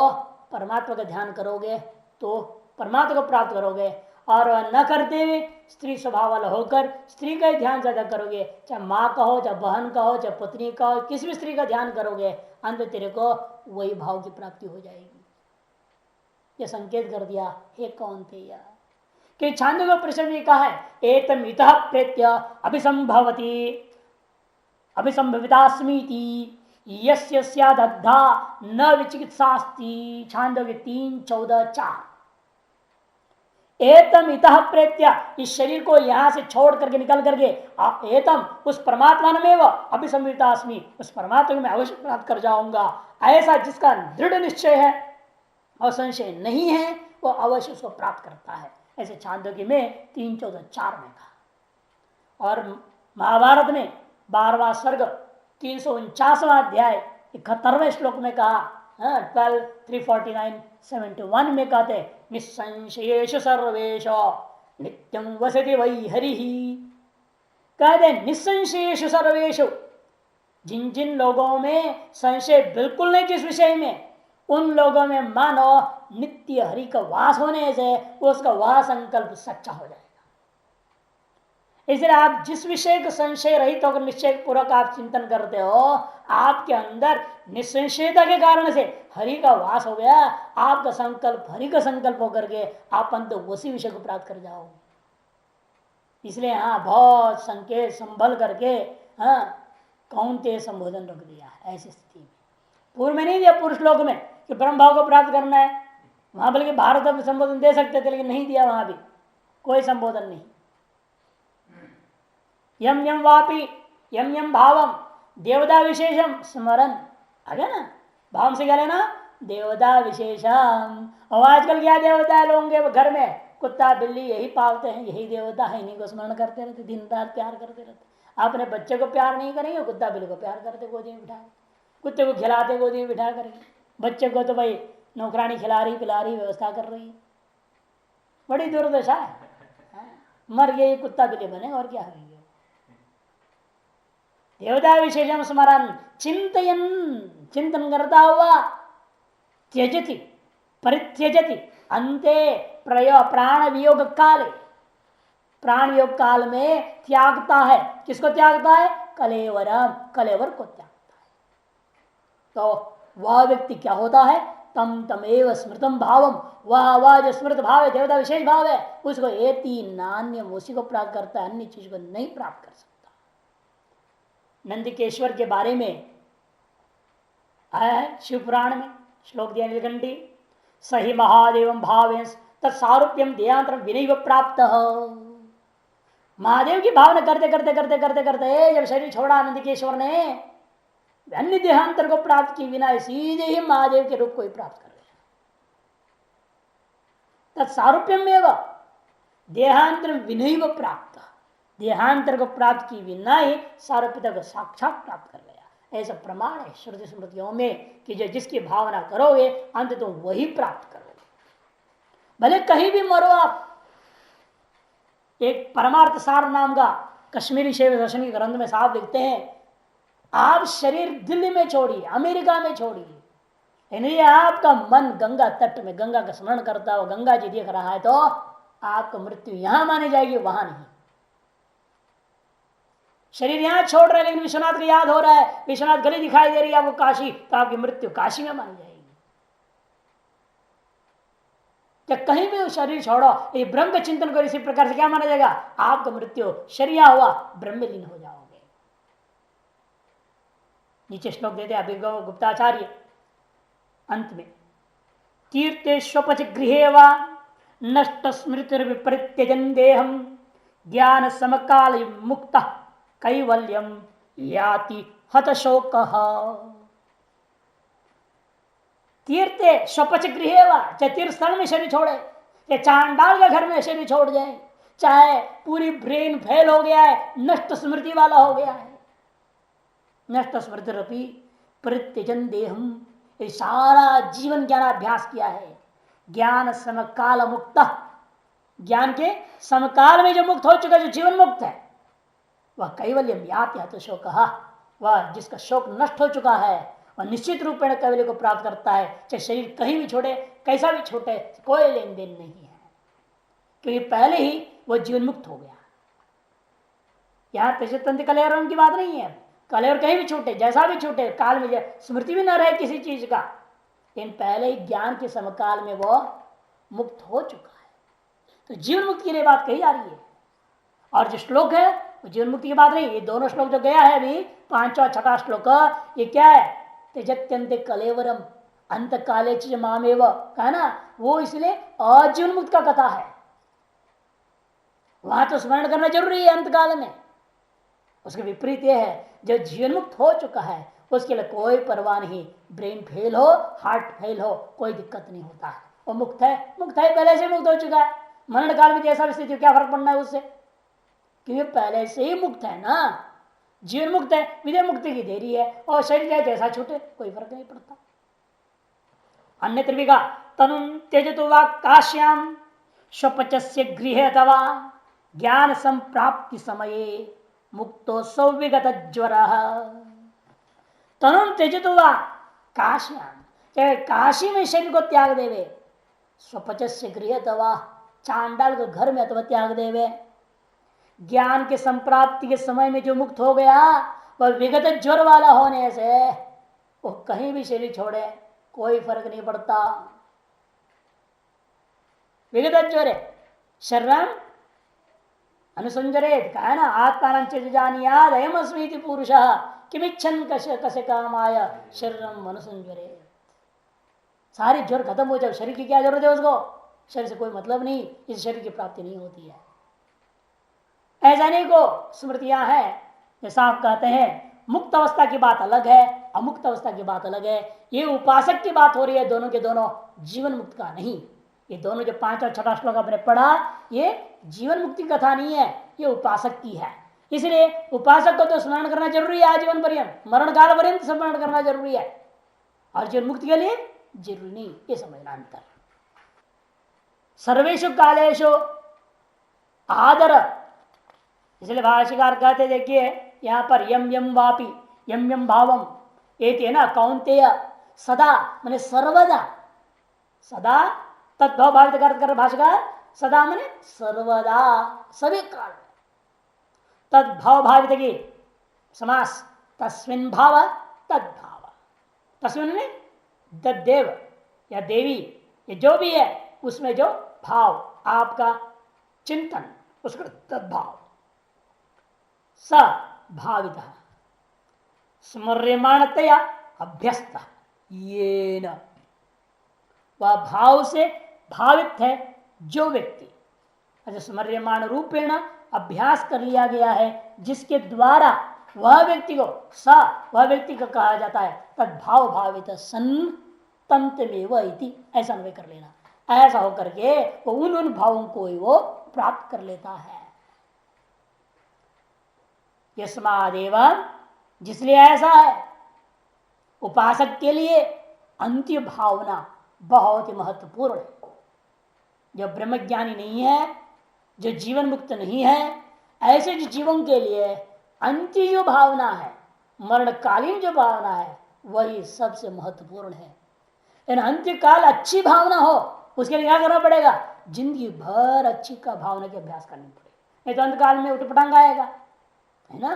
A: परमात्मा का ध्यान करोगे तो परमात्मा को प्राप्त करोगे, और न करते हुए स्त्री स्वभाव वाला होकर स्त्री का ही ध्यान ज्यादा करोगे, चाहे माँ का हो, चाहे बहन का हो, चाहे पत्नी का हो, किसी भी स्त्री का ध्यान करोगे, अंत तेरे को वही भाव की प्राप्ति हो जाएगी। यह संकेत कर दिया हे कौनते या कि छांदोग्य परिषद ने कहा है एतम इतः प्रेत्य अभिसंभवती अभिसंभवितास्मीति यस्य स्यादद्धा न विचिकित्सास्ति। छांदोग्य 3:14-4। एतम इतः प्रेत्य, इस शरीर को यहां से छोड़ करके निकल करके एतम उस परमात्मा में वो अभिसंभवितास्मि, उस परमात्मा में अवश्य प्राप्त कर जाऊंगा, ऐसा जिसका दृढ़ निश्चय है और संशय नहीं है, वो अवश्य उसको प्राप्त करता है। ऐसे छांदोग्य में 3:14-4 में कहा। और महाभारत में 12वां सर्ग 349वां अध्याय 71वें श्लोक में कहा, 12, 349-71 में कहते निसंशयेषु सर्वेषु नित्यं वसति वै हरिः। कहते निसंशयेषु सर्वेषु, जिन जिन लोगों में संशय बिल्कुल नहीं जिस विषय में, उन लोगों में मानो नित्य हरि का वास होने से उसका वह संकल्प सच्चा हो जाएगा। इसलिए आप जिस विषय को संशय रहित होकर निश्चय पूर्वक आप चिंतन करते हो, आपके अंदर निसंशयता के कारण से हरि का वास हो गया, आपका संकल्प हरि का संकल्प होकर के आप अंत उसी विषय को प्राप्त कर जाओगे। इसलिए हाँ बहुत संकेत संभल करके कौनते संबोधन रख दिया ऐसी स्थिति में। पूर्व में नहीं दिया पुरुष लोक में कि ब्रह्म भाव को प्राप्त करना है, वहां बल्कि भारत में संबोधन दे सकते थे, लेकिन नहीं दिया, वहां भी कोई संबोधन नहीं। यम यम वापी यम यम भावम देवता विशेषम स्मरण, आगे ना भाव से क्या लेना, देवता विशेषम। और आजकल क्या देवता है लोगों के घर में, कुत्ता बिल्ली यही पालते हैं, यही देवता है, इन्हीं को स्मरण करते रहते, दिन रात प्यार करते रहते। अपने बच्चे को प्यार नहीं करेंगे, कुत्ता बिल्ली को प्यार करते गोदी में बिठा, कुत्ते को खिलाते गोदी में बिठा करेंगे, बच्चे को तो भाई नौकरानी खिला रही पिला रही व्यवस्था कर रही है, बड़ी दुर्दशा है। मर गए कुत्ता बिल्ली बने और क्या है। देवता विशेषम स्मरण चिंतन चिंतन करता हुआ त्यजति परित्यजति अंते प्राण वियोग काले, प्राण योग काल में त्यागता है। किसको त्यागता है? कलेवरम, कलेवर को त्यागता है। तो वह व्यक्ति क्या होता है? तम तमेव स्मृतम भावम, वह जो स्मृत भाव है, देवता विशेष भाव है, उसको एति नान्यम, उसी को प्राप्त करता है, अन्य चीज को नहीं प्राप्त कर सकता। नंदिकेश्वर के बारे में आया है शिव पुराण में, श्लोक दिया नीलकंठी, सही महादेव भाव तत्सारूप्यम देहांतरम विनय प्राप्त। महादेव की भावना करते करते करते करते करते जब शरीर छोड़ा नंदिकेश्वर ने, अन्य देहांतर को प्राप्त की बिना सीधे ही महादेव के रूप को ही प्राप्त कर लिया। तत्सारूप्यम एवं देहांतर विनय प्राप्त, देहांतर को प्राप्त की बिना ही सारूप्यता को साक्षात प्राप्त कर गया। ऐसा प्रमाण है श्रुति स्मृतियों में कि जो जिसकी भावना करोगे अंत तो वही प्राप्त करोगे। भले कहीं भी मरो आप। एक परमार्थ सार नाम का कश्मीरी शैव दर्शन के ग्रंथ में साहब लिखते हैं, आप शरीर दिल्ली में छोड़िए, अमेरिका में छोड़िए, यानी आपका मन गंगा तट में गंगा का स्मरण करता हो, गंगा जी देख रहा है, तो आपको मृत्यु यहां मानी जाएगी, वहां नहीं। शरीर यहां छोड़ रहा है लेकिन विश्वनाथ को याद हो रहा है, विश्वनाथ गली दिखाई दे रही है आपको काशी, तो आपकी मृत्यु काशी में मानी जाएगी। क्या कहीं भी शरीर छोड़ो, ये ब्रह्म चिंतन को इसी प्रकार से क्या माना जाएगा? आपका मृत्यु शरिया हुआ ब्रह्मलीन हो जाओगे। नीचे श्लोक देते अभी गुप्ताचार्य अंत में, तीर्थेश्वपच गृहे वा नष्ट स्मृति विपरीत्यजन देहम ज्ञान समकाल मुक्त कैवल्यम याति हतशोक। तीर्थे स्वपच गृहे वा, चाहे तीर्थ स्थल में शरीर छोड़े, चाहे चांडाल का घर में शरीर छोड़ जाए, चाहे पूरी ब्रेन फेल हो गया है, नष्ट स्मृति वाला हो गया है, नष्ट स्मृति रपी परित्यजन देहम, सारा जीवन ज्ञानाभ्यास किया है, ज्ञान समकाल मुक्त, ज्ञान के समकाल में जो मुक्त हो चुका, जो जीवन मुक्त है, वह कैवल्यम याति हतशोक, वह जिसका शोक नष्ट हो चुका है और निश्चित रूप में कैवल्य को प्राप्त करता है। चाहे शरीर कहीं भी छोड़े, कैसा भी छोटे, कोई लेन देन नहीं है, क्योंकि पहले ही वह जीवन मुक्त हो गया। यहां तेजतंत्र कलेवरम की बात नहीं है, कलेवर कहीं भी छूटे, जैसा भी छूटे, काल में स्मृति भी न रहे किसी चीज का, लेकिन पहले ही ज्ञान के समकाल में वह मुक्त हो चुका है। तो जीवन मुक्ति के लिए बात कही जा रही है। और जो श्लोक है वो जीवन मुक्ति की बात नहीं, ये दोनों श्लोक जो गया है अभी, 5वां 6वां श्लोक, ये क्या है? तेजत्यंत कलेवरम अंत काले च मामेव, कहा ना, वो इसलिए अजीवन मुक्त का कथा है। वहां तो स्मरण करना जरूरी है अंत काल में। उसके विपरीत यह है, जो जीवन मुक्त हो चुका है उसके लिए कोई परवाह नहीं, ब्रेन फेल हो, हार्ट फेल हो, कोई दिक्कत नहीं होता है, वो मुक्त है, मुक्त है, पहले से मुक्त हो चुका है। मरण काल में जैसा स्थिति, क्या फर्क पड़ना है उससे, क्योंकि पहले से ही मुक्त है ना, जीवन मुक्त है, विजय मुक्ति की देरी है, और शरीर जैसा छूटे कोई फर्क नहीं पड़ता। अन्य त्रिविका तनु त्यजतु वा काश्याम स्वपचस्य गृहे अथवा ज्ञान संप्राप्ति समये मुक्तो सौविगत ज्वर। तनु त्यजतु वा काश्याम, चाहे काशी में शरीर को त्याग देवे, स्वपचस्य गृहे अथवा चांडाल के घर में अथवा त्याग देवे, ज्ञान के संप्राप्ति के समय में जो मुक्त हो गया, वह विगत ज्वर वाला होने से वो कहीं भी शरीर छोड़े कोई फर्क नहीं पड़ता। विगत ज्वर शरीरम अनुसंजरेत, कहा ना, आत्मान जानियाद अयम अस्मीति पुरुषः किमिच्छन कसे कामाय शरीरम अनुसंजरेत। सारी ज्वर खत्म हो जाए, शरीर की क्या जरूरत है उसको, शरीर से कोई मतलब नहीं, इस शरीर की प्राप्ति नहीं होती है। ऐसा नहीं को स्मृतियां हैं ये साफ कहते हैं, मुक्त अवस्था की बात अलग है, अमुक्त अवस्था की बात अलग है। ये उपासक की बात हो रही है, दोनों के दोनों, जीवन मुक्त का नहीं। ये दोनों जो 5 और 6 श्लोक आपने पढ़ा, ये जीवन मुक्ति कथा नहीं है, ये उपासक की है। इसलिए उपासक को तो स्मरण करना जरूरी है आजीवन पर्यंत, मरण काल पर्यंत स्मरण करना जरूरी है, और जीवन मुक्ति के लिए जरूरी नहीं, ये समझना अंतर। सर्वेशु कालेशु आदर। इसलिए भाष्यकार कहते देखिए यहां पर यम यम वापी यम यम भावम एक है ना कौंतेय सदा मैंने सर्वदा सदा तद्भाव भावित कर भाष्यकार सदा मैंने सर्वदा सभी काल तद्भाव भावित की समास तस्मिन भाव तद्भाव तस्मिन में देव या देवी ये जो भी है उसमें जो भाव आपका चिंतन उसका तद्भाव स भावित स्मर्यमाणतया अभ्यस्त ये न वह भाव से भावित है जो व्यक्ति अच्छा स्मर्यमाण रूपेण अभ्यास कर लिया गया है जिसके द्वारा वह व्यक्ति को सा वह व्यक्ति को कहा जाता है तद्भाव भावित सन तंतमेव इति ऐसा अन्वय कर लेना। ऐसा होकर के वो उन भावों को ही वो प्राप्त कर लेता है। यस्मादेव जिसलिए ऐसा है उपासक के लिए अंत्य भावना बहुत ही महत्वपूर्ण है। जो ब्रह्मज्ञानी नहीं है जो जीवन मुक्त नहीं है ऐसे जो जीवों के लिए अंत्य जो भावना है मरणकालीन जो भावना है वही सबसे महत्वपूर्ण है। अंत्य काल अच्छी भावना हो उसके लिए क्या करना पड़ेगा जिंदगी भर अच्छी का भावना की अभ्यास करनी पड़ेगी नहीं तो अंतकाल में उठपटांग आएगा है ना।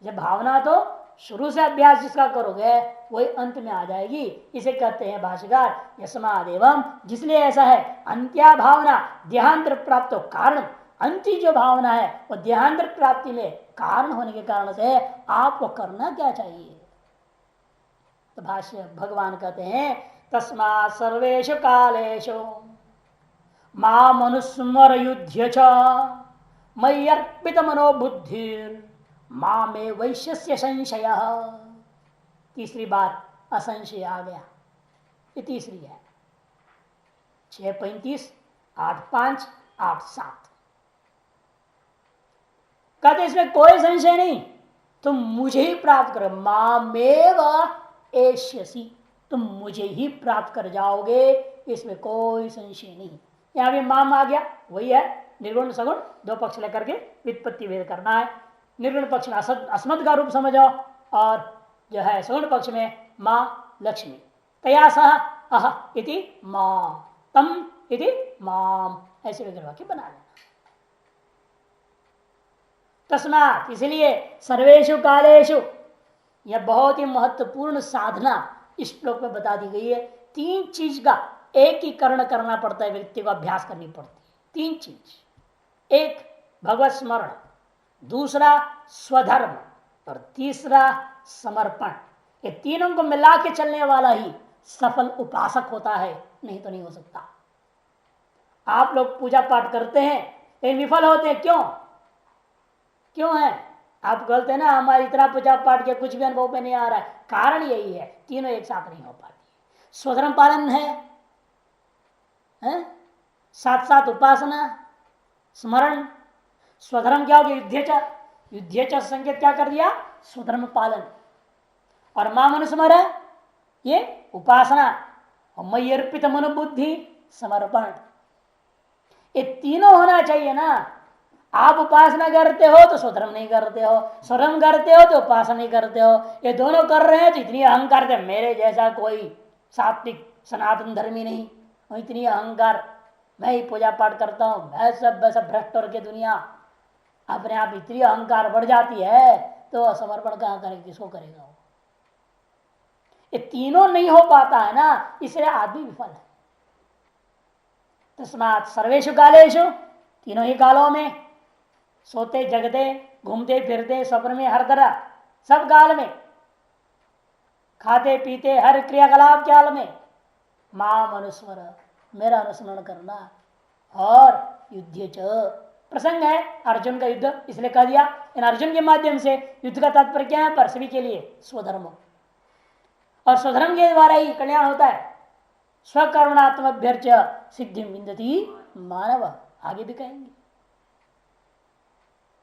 A: जब भावना तो शुरू से अभ्यास जिसका करोगे वही अंत में आ जाएगी। इसे कहते हैं भाष्यकार यस्मादेवम जिसलिए ऐसा है अंत्या भावना देहांतर प्राप्त कारण अंत्य जो भावना है वो देहांतर प्राप्ति में कारण होने के कारण से आपको करना क्या चाहिए। तो भाष्य भगवान कहते हैं तस्मात् सर्वेषु कालेषु माम अनुस्मर युध्य च मयि अर्पित मनोबुद्धिर मामे वैश्यस्य संशय। तीसरी बात असंशय आ गया ये तीसरी है 6:35 8:5 8:7 कहते इसमें कोई संशय नहीं तुम मुझे ही प्राप्त करो मामेव एष्यसि तुम मुझे ही प्राप्त कर जाओगे इसमें कोई संशय नहीं। यहां भी माम आ गया वही है निर्गुण सगुण दो पक्ष लेकर के व्युत्पत्ति भेद करना है। निर्गुण पक्ष में अस्मद का रूप समझो और जो है सगुण पक्ष में मां लक्ष्मी तया सह अह इति मां तम इति माम ऐसे विग्रह वाक्य बना लेना। तस्मात् इसलिए सर्वेषु कालेषु यह बहुत ही महत्वपूर्ण साधना इस श्लोक में बता दी गई है। तीन चीज का एकीकरण करना पड़ता है व्यक्ति को अभ्यास करनी पड़ती है। तीन चीज एक भगवत स्मरण दूसरा स्वधर्म और तीसरा समर्पण। ये तीनों को मिला के चलने वाला ही सफल उपासक होता है नहीं तो नहीं हो सकता। आप लोग पूजा पाठ करते हैं लेकिन विफल होते हैं क्यों क्यों है आप गलते हैं ना हमारी इतना पूजा पाठ के कुछ भी अनुभव में नहीं आ रहा है। कारण यही है तीनों एक साथ नहीं हो पाती। स्वधर्म पालन है? साथ साथ उपासना स्मरण। स्वधर्म क्या हो गया युद्धेच युद्धेच संकेत क्या कर दिया स्वधर्म पालन और मां मनुस्मर ये उपासना और मयि अर्पित मनोबुद्धि समर्पण। ये तीनों होना चाहिए ना। आप उपासना करते हो तो स्वधर्म नहीं करते हो स्वधर्म करते हो तो उपासना नहीं करते हो। ये दोनों कर रहे हैं तो इतनी अहंकार थे मेरे जैसा कोई सात्विक सनातन धर्मी नहीं इतनी अहंकार मैं ही पूजा पाठ करता हूं मैं सब भ्रष्ट और के दुनिया अपने आप इतनी अहंकार बढ़ जाती है तो समर्पण कहां करेगा किसको करेगा वो। ये तीनों नहीं हो पाता है ना इसलिए आदमी विफल है। तस्मात् सर्वेषु कालेषु तीनों ही कालों में सोते जगते घूमते फिरते स्वप्न में हर तरह सब काल में खाते पीते हर क्रियाकलाप काल में माम अनुस्मर मेरा अनुस्मरण करना। और युद्ध प्रसंग है अर्जुन का युद्ध इसलिए कह दिया इन अर्जुन के माध्यम से युद्ध का तात्पर्य क्या है पर सभी के लिए स्वधर्म और स्वधर्म के द्वारा ही कल्याण होता है। स्वकर्मणात्मभ्यर्च सिद्धि विंदति मानव आगे भी कहेंगे।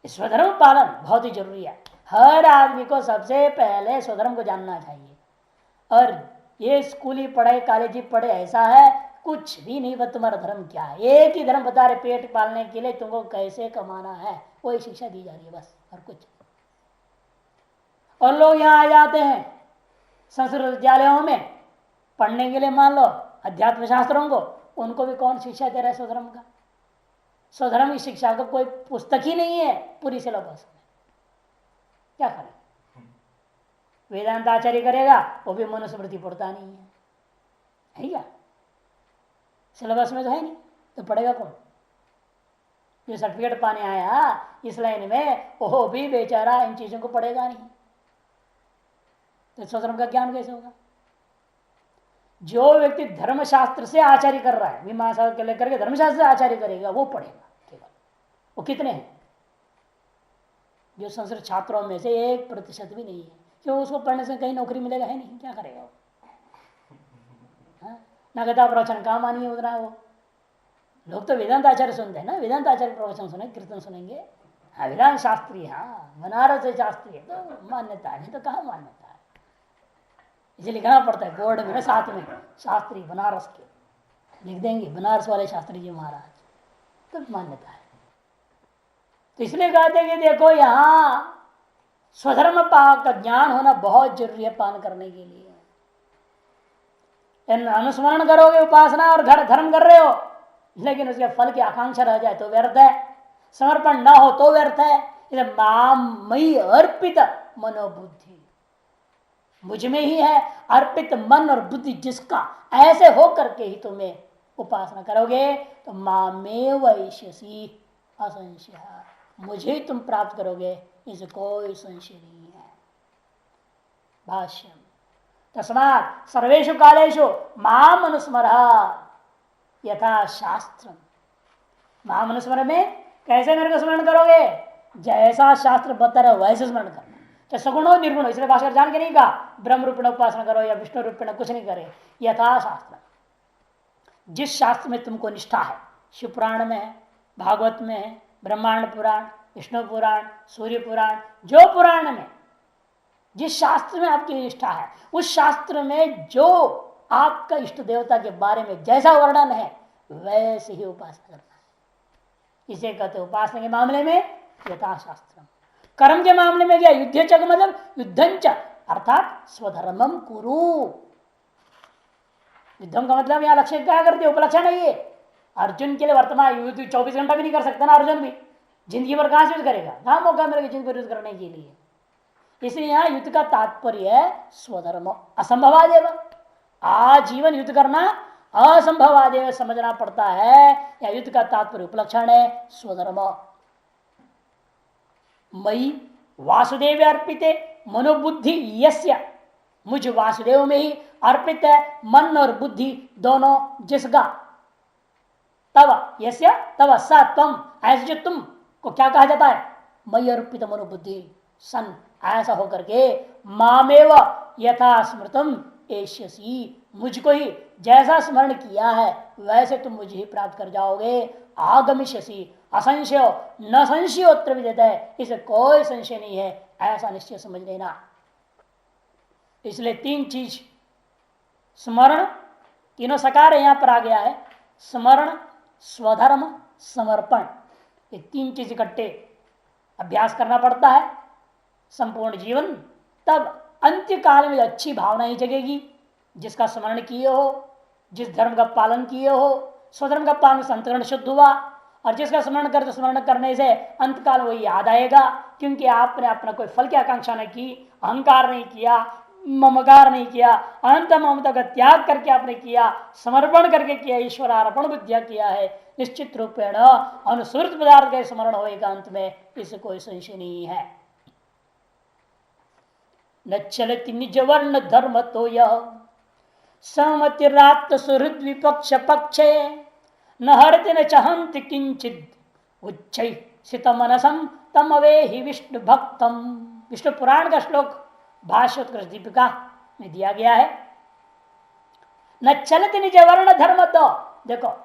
A: स्वधर्म पालन बहुत ही जरूरी है। हर आदमी को सबसे पहले स्वधर्म को जानना चाहिए। और ये स्कूली पढ़े कॉलेजी पढ़े ऐसा है कुछ भी नहीं बता तुम्हारा धर्म क्या है। एक ही धर्म बता रहे, पेट पालने के लिए तुमको कैसे कमाना है, वही शिक्षा दी जा रही है बस, और कुछ। और लोग यहाँ आ जाते हैं संस्कृत विद्यालयों में पढ़ने के लिए, मान लो अध्यात्म शास्त्रों को, उनको भी कौन शिक्षा दे रहा है स्वधर्म का? स्वधर्म की शिक्षा का कोई पुस्तक ही नहीं है पूरी सिलेबस में, क्या करें? वेदांत आचार्य करेगा वो भी मनुस्मृति पढ़ता नहीं है क्या? सिलेबस में तो है नहीं, तो पढ़ेगा कौन? जो सर्टिफिकेट पाने आया इस लाइन में वो भी बेचारा इन चीजों को पढ़ेगा नहीं, तो स्वधर्म का ज्ञान कैसे होगा? जो व्यक्ति धर्मशास्त्र से आचार्य कर रहा है, मीमांसा के लेकर के धर्मशास्त्र से आचार्य करेगा, वो पढ़ेगा केवल। वो कितने हैं? जो संस्कृत छात्रों में से 1% भी नहीं है। क्यों? उसको पढ़ने से कहीं नौकरी मिलेगा है नहीं, क्या करेगा वो? ना गदा प्रवचन काम आनी है उतना। वो लोग तो वेदांत आचार्य सुनते हैं ना, वेदांत आचार्य प्रवचन सुने, कीर्तन सुनेंगे। हाँ वेदांत शास्त्री, हाँ बनारस से शास्त्री है तो मान्यता है, नहीं तो कहाँ मान्यता है? इसे लिखना पड़ता है बोर्ड में ना, साथ में शास्त्री बनारस के लिख देंगे, बनारस वाले शास्त्री जी महाराज, तो मान्यता है। तो इसलिए कहते हैं कि देखो यहाँ स्वधर्म का ज्ञान होना बहुत जरूरी है पालन करने के लिए। अनुस्मरण करोगे उपासना और घर धर्म कर रहे हो, लेकिन उसके फल की आकांक्षा रह जाए तो व्यर्थ है, समर्पण ना हो तो व्यर्थ है। इसे माम मई अर्पित मनोबुद्धि, मुझ में ही है अर्पित मन और बुद्धि जिसका, ऐसे हो करके ही तुम्हें उपासना करोगे तो मामेव ईश्यसी असंशय, मुझे ही तुम प्राप्त करोगे, इसे कोई संशय नहीं है। भाष्यम तस्मात् सर्वेषु कालेषु माम अनुस्मर यथा शास्त्र। माम अनुस्मर में कैसे मेरे को स्मरण करोगे? जैसा शास्त्र बता रहा वैसे स्मरण करना, चाहे सगुण हो निर्गुण हो। इसलिए भाषा जान के नहीं कहा ब्रह्म रूपेण उपासना करो या विष्णु रूपेण कुछ नहीं करे, यथा शास्त्र। जिस शास्त्र में तुमको निष्ठा है, शिव पुराण में है, भागवत में है, ब्रह्मांड पुराण, विष्णु पुराण, सूर्य पुराण, जो पुराण में जिस शास्त्र में आपकी निष्ठा है, उस शास्त्र में जो आपका इष्ट देवता के बारे में जैसा वर्णन है वैसे ही उपासना करना है। इसे कहते उपासना के मामले में यथाशास्त्र। कर्म के मामले में क्या? युद्ध च मतलब युद्धंच अर्थात स्वधर्मम कुरु। युद्धम का मतलब यहाँ लक्ष्य क्या करते? उपलक्ष्य नहीं है। अर्जुन के लिए वर्तमान युद्ध 24 घंटा भी नहीं कर सकता ना अर्जुन भी, जिंदगी भर कहां से युद्ध करेगा? कहां मौका मिलेगा जिंदगी भर युद्ध करने के लिए? इसलिए यहाँ युद्ध का तात्पर्य है स्वधर्म असंभवादेव। आजीवन युद्ध करना असंभवादेव समझना पड़ता है, या युद्ध का तात्पर्य उपलक्षण है स्वधर्म। मई वासुदेव अर्पिते मनोबुद्धि यस्य, मुझ वासुदेव में ही अर्पित है मन और बुद्धि दोनों जिसका। तब यस्य तब स तम, ऐसे जो तुम को क्या कहा जाता है? मई अर्पित मनोबुद्धि सन, ऐसा होकर के मामेव यथा स्मृतम एष्यसी, मुझको ही जैसा स्मरण किया है वैसे तुम मुझे ही प्राप्त कर जाओगे। आगमिष्यसी असंशय न संशयोत्र विदित है, इसे कोई संशय नहीं है, ऐसा निश्चय समझ लेना। इसलिए 3 चीज स्मरण, तीनों सकार यहां पर आ गया है, स्मरण, स्वधर्म, समर्पण। ये 3 चीज इकट्ठे अभ्यास करना पड़ता है संपूर्ण जीवन, तब अंत्य काल में अच्छी भावना ही जगेगी। जिसका स्मरण किए हो, जिस धर्म का पालन किए हो, स्वधर्म का पालन से अंतकरण शुद्ध हुआ, और जिसका स्मरण करने से अंतकाल वही याद आएगा, क्योंकि आपने अपना कोई फल की आकांक्षा नहीं की, अहंकार नहीं किया, ममकार नहीं किया, अनंत ममता का त्याग करके आपने किया, समर्पण करके किया, ईश्वर अर्पण बुद्धिया किया है। निश्चित रूपेण अनुसूत पदार्थ का स्मरण होगा अंत में, इसे कोई संशय नहीं है। न चलति निज वर्ण धर्म तो यह समतिरात्त सुहृद विपक्ष पक्षे, न हरति न चहंति किंचित उच्चै सित मनसम तम अवेहि विष्णु भक्तम। विष्णु पुराण का श्लोक भाष्योत्कर्ष दीपिका में दिया गया है। न चलति निज वर्ण धर्म तो, देखो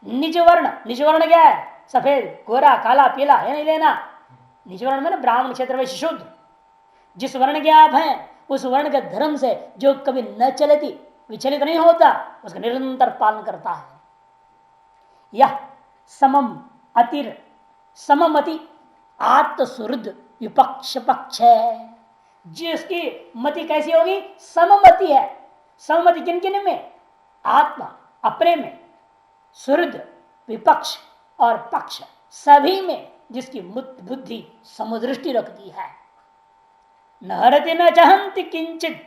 A: निज वर्ण क्या है? सफेद गोरा काला पीला है नहीं लेना। निज वर्ण में ना ब्राह्मण क्षेत्र में शुद्ध, जिस वर्ण के आप हैं उस वर्ण के धर्म से जो कभी न चलती, विचलित नहीं होता, उसका निरंतर पालन करता है, यह समम अतिर सममति आत्मसुहृद विपक्ष पक्ष है। जिसकी मति कैसी होगी? सममति है। सममति किन किन में? आत्मा अपने में, सुहृद विपक्ष और पक्ष सभी में जिसकी बुद्धि समदृष्टि रखती है। न हरति न चाहन्ति किंचित,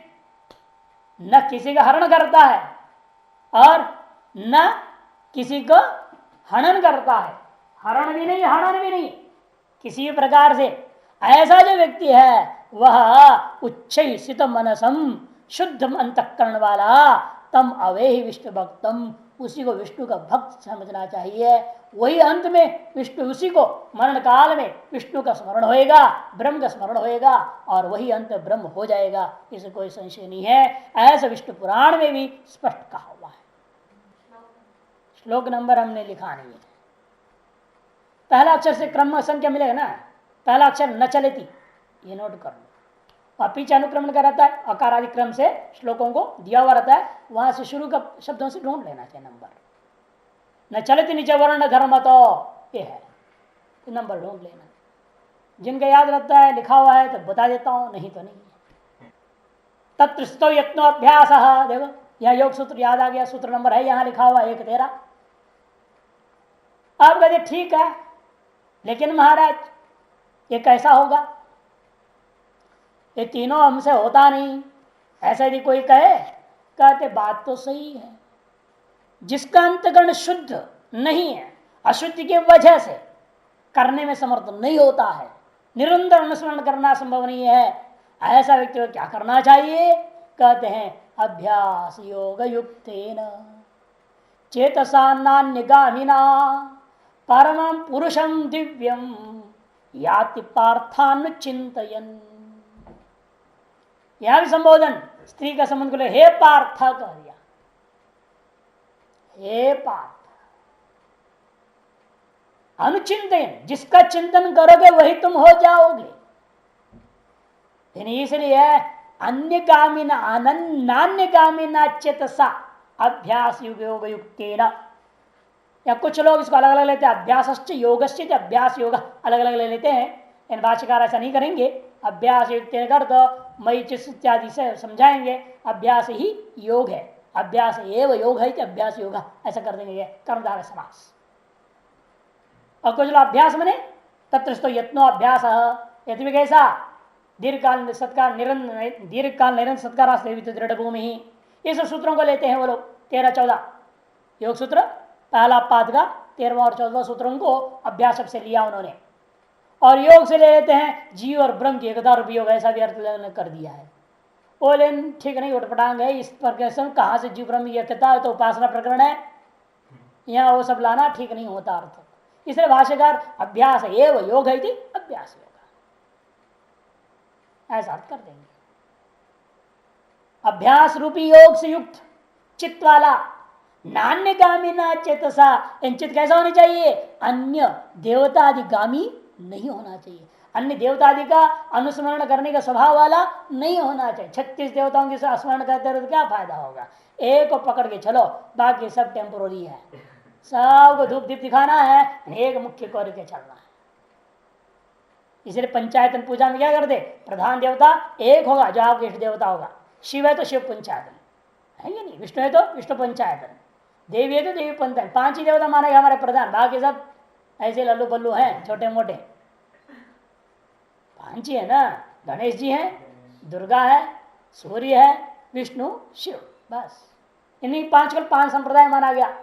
A: न किसी का हरण करता है और न किसी को हनन करता है। हरण भी नहीं, हनन भी नहीं, किसी प्रकार से। ऐसा जो व्यक्ति है वह उच्छ्वसित मनसम शुद्ध अंतःकरण वाला तम अवेहि विष्णु भक्तम, उसी को विष्णु का भक्त समझना चाहिए। वही अंत में विष्णु, उसी को मरण काल में विष्णु का स्मरण होएगा, ब्रह्म का स्मरण होएगा और वही अंत ब्रह्म हो जाएगा, इसे कोई संशय नहीं है। ऐसा विष्णु पुराण में भी स्पष्ट कहा हुआ है। श्लोक नंबर हमने लिखा नहीं है। पहला अक्षर से क्रम संख्या मिलेगा ना, पहला अक्षर न चलेती, ये नोट कर लो। और पीछे अनुक्रमण का रहता है, अकार आदि क्रम से श्लोकों को दिया हुआ रहता है, वहां से शुरू का शब्दों से ढूंढ लेना चाहिए नंबर। न चलती नीचे वर्ण धर्म तो ये है, तो नंबर ढूंढ लेना। जिनका याद रहता है लिखा हुआ है तो बता देता हूं, नहीं तो नहीं। तत्स्तो यत्नो अभ्यास, देखो यह योग सूत्र याद आ गया, सूत्र नंबर है यहां लिखा हुआ 1-13। आप कहते ठीक है, लेकिन महाराज ये कैसा होगा, ये तीनों हमसे होता नहीं, ऐसा यदि कोई कहे, कहते बात तो सही है। जिसका अंतकरण शुद्ध नहीं है, अशुद्धि की वजह से करने में समर्थ नहीं होता है, निरंतर अनुस्मरण करना संभव नहीं है, ऐसा व्यक्ति को क्या करना चाहिए? कहते हैं अभ्यास योग युक्तेन चेतसा नान्यगामिना परमं पुरुषं दिव्यं याति पार्थानुचिंतयन्। यह भी संबोधन स्त्री का संबंध को ले, हे पार्थ कह दिया, हे पार्थ। अनुचिंतन, जिसका चिंतन करोगे वही तुम हो जाओगे। इसलिए अन्यगामिना नान्यगामिना चेतसा अभ्यास योग युक्तेन, या कुछ लोग इसको अलग अलग लेते हैं, अभ्यासश्च योगश्च अभ्यास योग अलग अलग ले लेते हैं। इन भाष्यकार ऐसा नहीं करेंगे, अभ्यास युक्त कर तो मई चित्त इत्यादि से समझाएंगे, अभ्यास ही योग है, अभ्यास एवं योग है, अभ्यास योग ऐसा कर देंगे कर्मधारय समास। और कुछ लोग अभ्यास मने तत्र यत्नो अभ्यास, यदि भी कैसा दीर्घकाल सत्कार निरंतर सत्कार दृढ़ भूमि ही, ये सब सूत्रों को लेते हैं वो लोग। 13-14 योग सूत्र, पहला पाद का 13वां और 14वां सूत्रों को अभ्यास से लिया उन्होंने, और योग से ले लेते हैं जीव और ब्रह्म की एकता रूप योग, ऐसा भी अर्थ कर दिया है। वो लेन ठीक नहीं, उठपटांग है इस पर। कहाँ से जीव ब्रह्म की एकता है, तो उपासना प्रकरण है, यहाँ वो सब लाना ठीक नहीं होता अर्थ। इसलिए भाष्यकार अभ्यास एवं योग है कि अभ्यास योग ऐसा अर्थ कर देंगे। अभ्यास रूपी योग से युक्त चित्त वाला नान्यगामिना चेतसा, चित्त कैसा होना चाहिए? अन्य देवता आदि गामी नहीं होना चाहिए, अन्य देवता आदि का अनुस्मरण करने का स्वभाव वाला नहीं होना चाहिए। 36 देवताओं के स्मरण करते रहे तो क्या फायदा होगा? एक को पकड़ के चलो, बाकी सब टेम्पोररी है, सबको धूप दीप दिखाना है, एक मुख्य कौर के चलना है। इसलिए पंचायतन पूजा में क्या करते? प्रधान देवता एक होगा जो आपके इष्ट देवता होगा। शिव है तो शिव पंचायतन है नहीं, विष्णु है तो विष्णु पंचायतन, देवी है तो देवी पंचायतन। 5 ही देवता मानेगा हमारे प्रधान, बाकी सब ऐसे लल्लू बल्लू हैं छोटे मोटे। 5 ही है ना, गणेश जी हैं, दुर्गा है, सूर्य है, विष्णु, शिव, बस इन्हीं 5 को 5 संप्रदाय माना गया।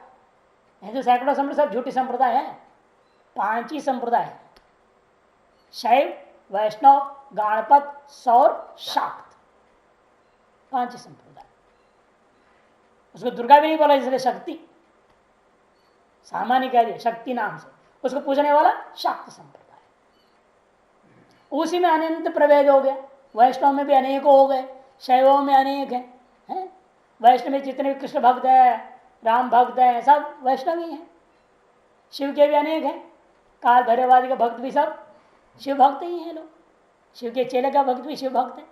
A: हिंदू सैकड़ों संप्रदाय सब झूठी संप्रदाय है, 5 ही संप्रदाय है, शैव, वैष्णव, गणपत, सौर, शाक्त, 5 ही संप्रदाय। उसको दुर्गा भी नहीं बोला इसलिए शक्ति, सामान्य कह दिया शक्ति नाम से, उसको पूजने वाला शाक्त संप्रदाय। उसी में अनंत प्रभेद हो गया, वैष्णव में भी अनेक हो गए, शैवों में अनेक हैं। वैष्णव में जितने भी कृष्ण भक्त है, राम भक्त है, सब वैष्णव ही हैं। शिव के भी अनेक हैं, काल भैरवादी का भक्त भी सब शिव भक्त ही हैं लोग, शिव के चेले का भक्त भी शिव भक्त है।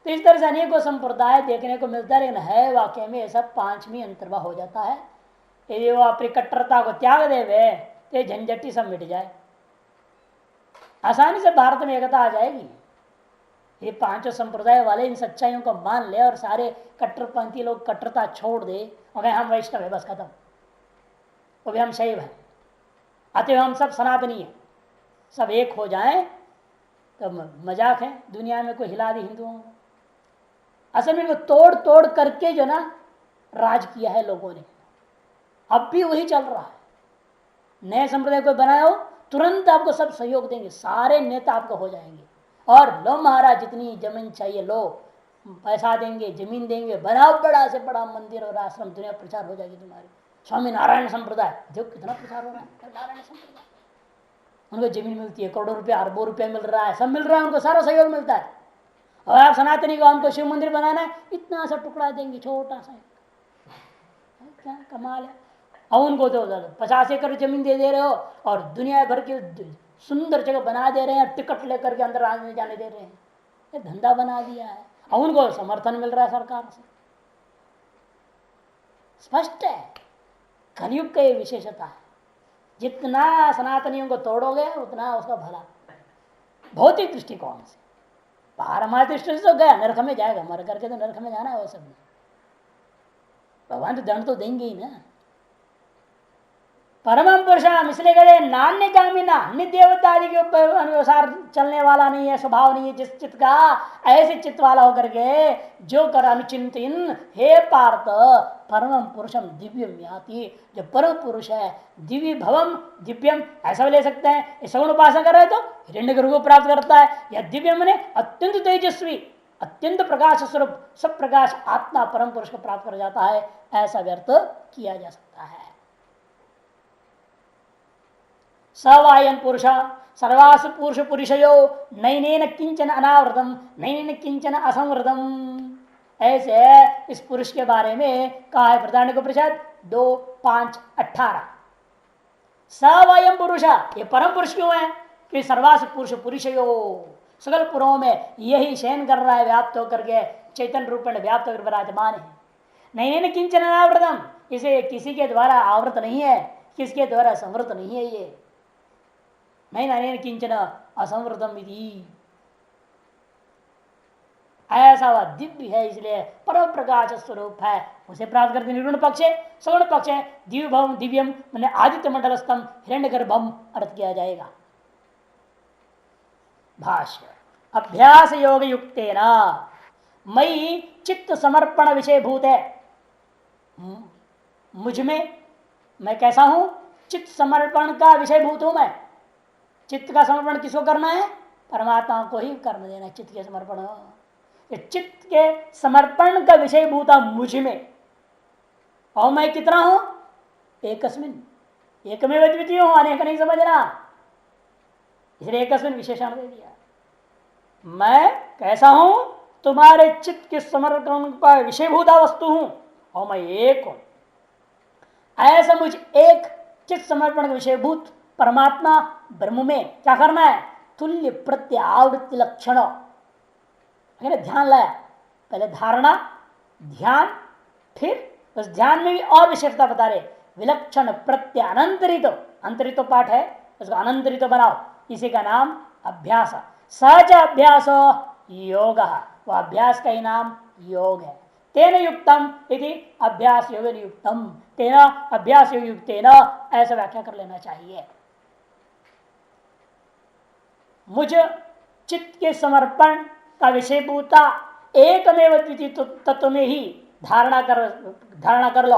A: तो इस तरह से अनेकों संप्रदाय देखने को मिलता है, लेकिन है वाक्य में ये सब 5 में अंतर्भाव हो जाता है। यदि वो अपनी कट्टरता को त्याग देवे तो झंझटी सब मिट जाए, आसानी से भारत में एकता आ जाएगी। ये पांचों संप्रदाय वाले इन सच्चाइयों को मान ले और सारे कट्टरपंथी लोग कट्टरता छोड़ दे और कहें हम वैष्णव है, बस खत्म, वो भी हम शैव है, अतः हम सब सनातनी है, सब एक हो जाएं तो मजाक है। दुनिया में कोई हिला दी हिंदुओं को, असल में इनको तोड़ तोड़ करके जो ना राज किया है लोगों ने, अब भी वही चल रहा है। नए संप्रदाय को बनाए हो तुरंत आपको सब सहयोग देंगे, सारे नेता आपको हो जाएंगे और लो महाराज जितनी जमीन चाहिए लो, पैसा देंगे, जमीन देंगे, बनाओ बड़ा से बड़ा मंदिर और आश्रम, दुनिया प्रचार हो जाएगी तुम्हारी। स्वामी नारायण संप्रदाय देखो कितना प्रचार हो रहा है, नारायण संप्रदाय, उनको जमीन मिलती है, करोड़ों रुपया अरबों रुपया मिल रहा है, सब मिल रहा है, उनको सारा सहयोग मिलता है। और आप सनातनी को हमको शिव मंदिर बनाना है, इतना सा टुकड़ा देंगे, छोटा सा, क्या कमाल है। और उनको तो 50 एकड़ जमीन दे रहे हो और दुनिया भर की सुंदर जगह बना दे रहे हैं, टिकट लेकर के अंदर आने जाने दे रहे हैं, ये धंधा बना दिया है और उनको समर्थन मिल रहा है सरकार से। स्पष्ट है, कलयुग का ये विशेषता है, जितना सनातनियों को तोड़ोगे उतना उसका भला, भौतिक दृष्टिकोण से। पारमार्थिक दृष्टि से तो गया नरक में जाएगा, मर करके तो नरक में जाना है, वो सब भगवान तो दंड तो देंगे ही ना। परमम पुरुषम इसलिए कहते नान्य कामिना, अन्य देवता आदि के ऊपर अनुसार चलने वाला नहीं है, स्वभाव नहीं है जिस चित्त का, ऐसे चित्त वाला होकर के जो कर अनुचिंतन हे पार्थ परमम पुरुषम दिव्यम याति, जो परम पुरुष है दिव्य भवम दिव्यम ऐसा भी ले सकते हैं। सगुण उपासना कर रहे तो हिरण्यगर्भ को प्राप्त करता है, या दिव्यम ने अत्यंत तेजस्वी अत्यंत प्रकाश स्वरूप सब प्रकाश आत्मा परम पुरुष को प्राप्त कर जाता है, ऐसा व्यर्थ किया जा सकता है। सवायम पुरुष सर्वासु पुरुष पुरुषयो नैनेन किंचन अनावृतम नैनेन किंचन असंवृतम, ऐसे इस पुरुष के बारे में कहा है बृहदारण्यकोपनिषद 2:5-18। सवायम पुरुष, ये परम पुरुष क्यों है कि सर्वासु पुरुष पुरुषयो, सकल पुरों में यही शयन कर रहा है, व्याप्त होकर के चैतन्य रूप में व्याप्त होकर विराजमान है। नैनेन किंचन अनावृतम, इसे किसी के द्वारा आवृत नहीं है, किसके द्वारा संवृत नहीं है, ये नहीं नैन किंचन असंवृतम विधि, ऐसा वह दिव्य है, इसलिए परम प्रकाश स्वरूप है, उसे प्राप्त करते निर्गुण पक्ष है। सगुण पक्ष है दिव्य भवम दिव्यम मैंने आदित्य मंडलस्थम हिरण्यगर्भम अर्थ किया जाएगा। भाष्य अभ्यास योग युक्तेना मई चित्त समर्पण विषय भूत है, मुझ में मैं कैसा हूं, चित्त समर्पण का विषय भूत हूं मैं। चित्त का समर्पण किसको करना है, परमात्मा को ही करने देना, चित्त के समर्पण, चित्त के समर्पण का विषय भूता मुझ में, और मैं कितना हूं, एकस्मिन एकमेव द्वितीय हूं, अनेक नहीं समझना, इसलिए एकस्मिन विशेषण दे दिया। मैं कैसा हूं, तुम्हारे चित्त के समर्पण का विषयभूता वस्तु हूं और मैं एक हूं। ऐसा मुझ एक चित्त समर्पण का विषयभूत परमात्मा ब्रह्म में क्या करना है, तुल्य प्रत्यावृत्ति लक्षण, ध्यान लाया, पहले धारणा ध्यान, फिर उस ध्यान में भी और विशेषता बता रहे, विलक्षण प्रत्यानंतरित, अंतरित पाठ है उसको अनंतरित बनाओ, इसी का नाम अभ्यास। सहज अभ्यास योग, वह अभ्यास का ही नाम योग है। तेन युक्तम यदि अभ्यास योग युक्तम, तेना अभ्यास योग युक्तेन, ऐसा व्याख्या कर लेना चाहिए। मुझ चित्त के समर्पण का विषयभूता एकमेव द्वितीय तत्व में ही धारणा कर लो,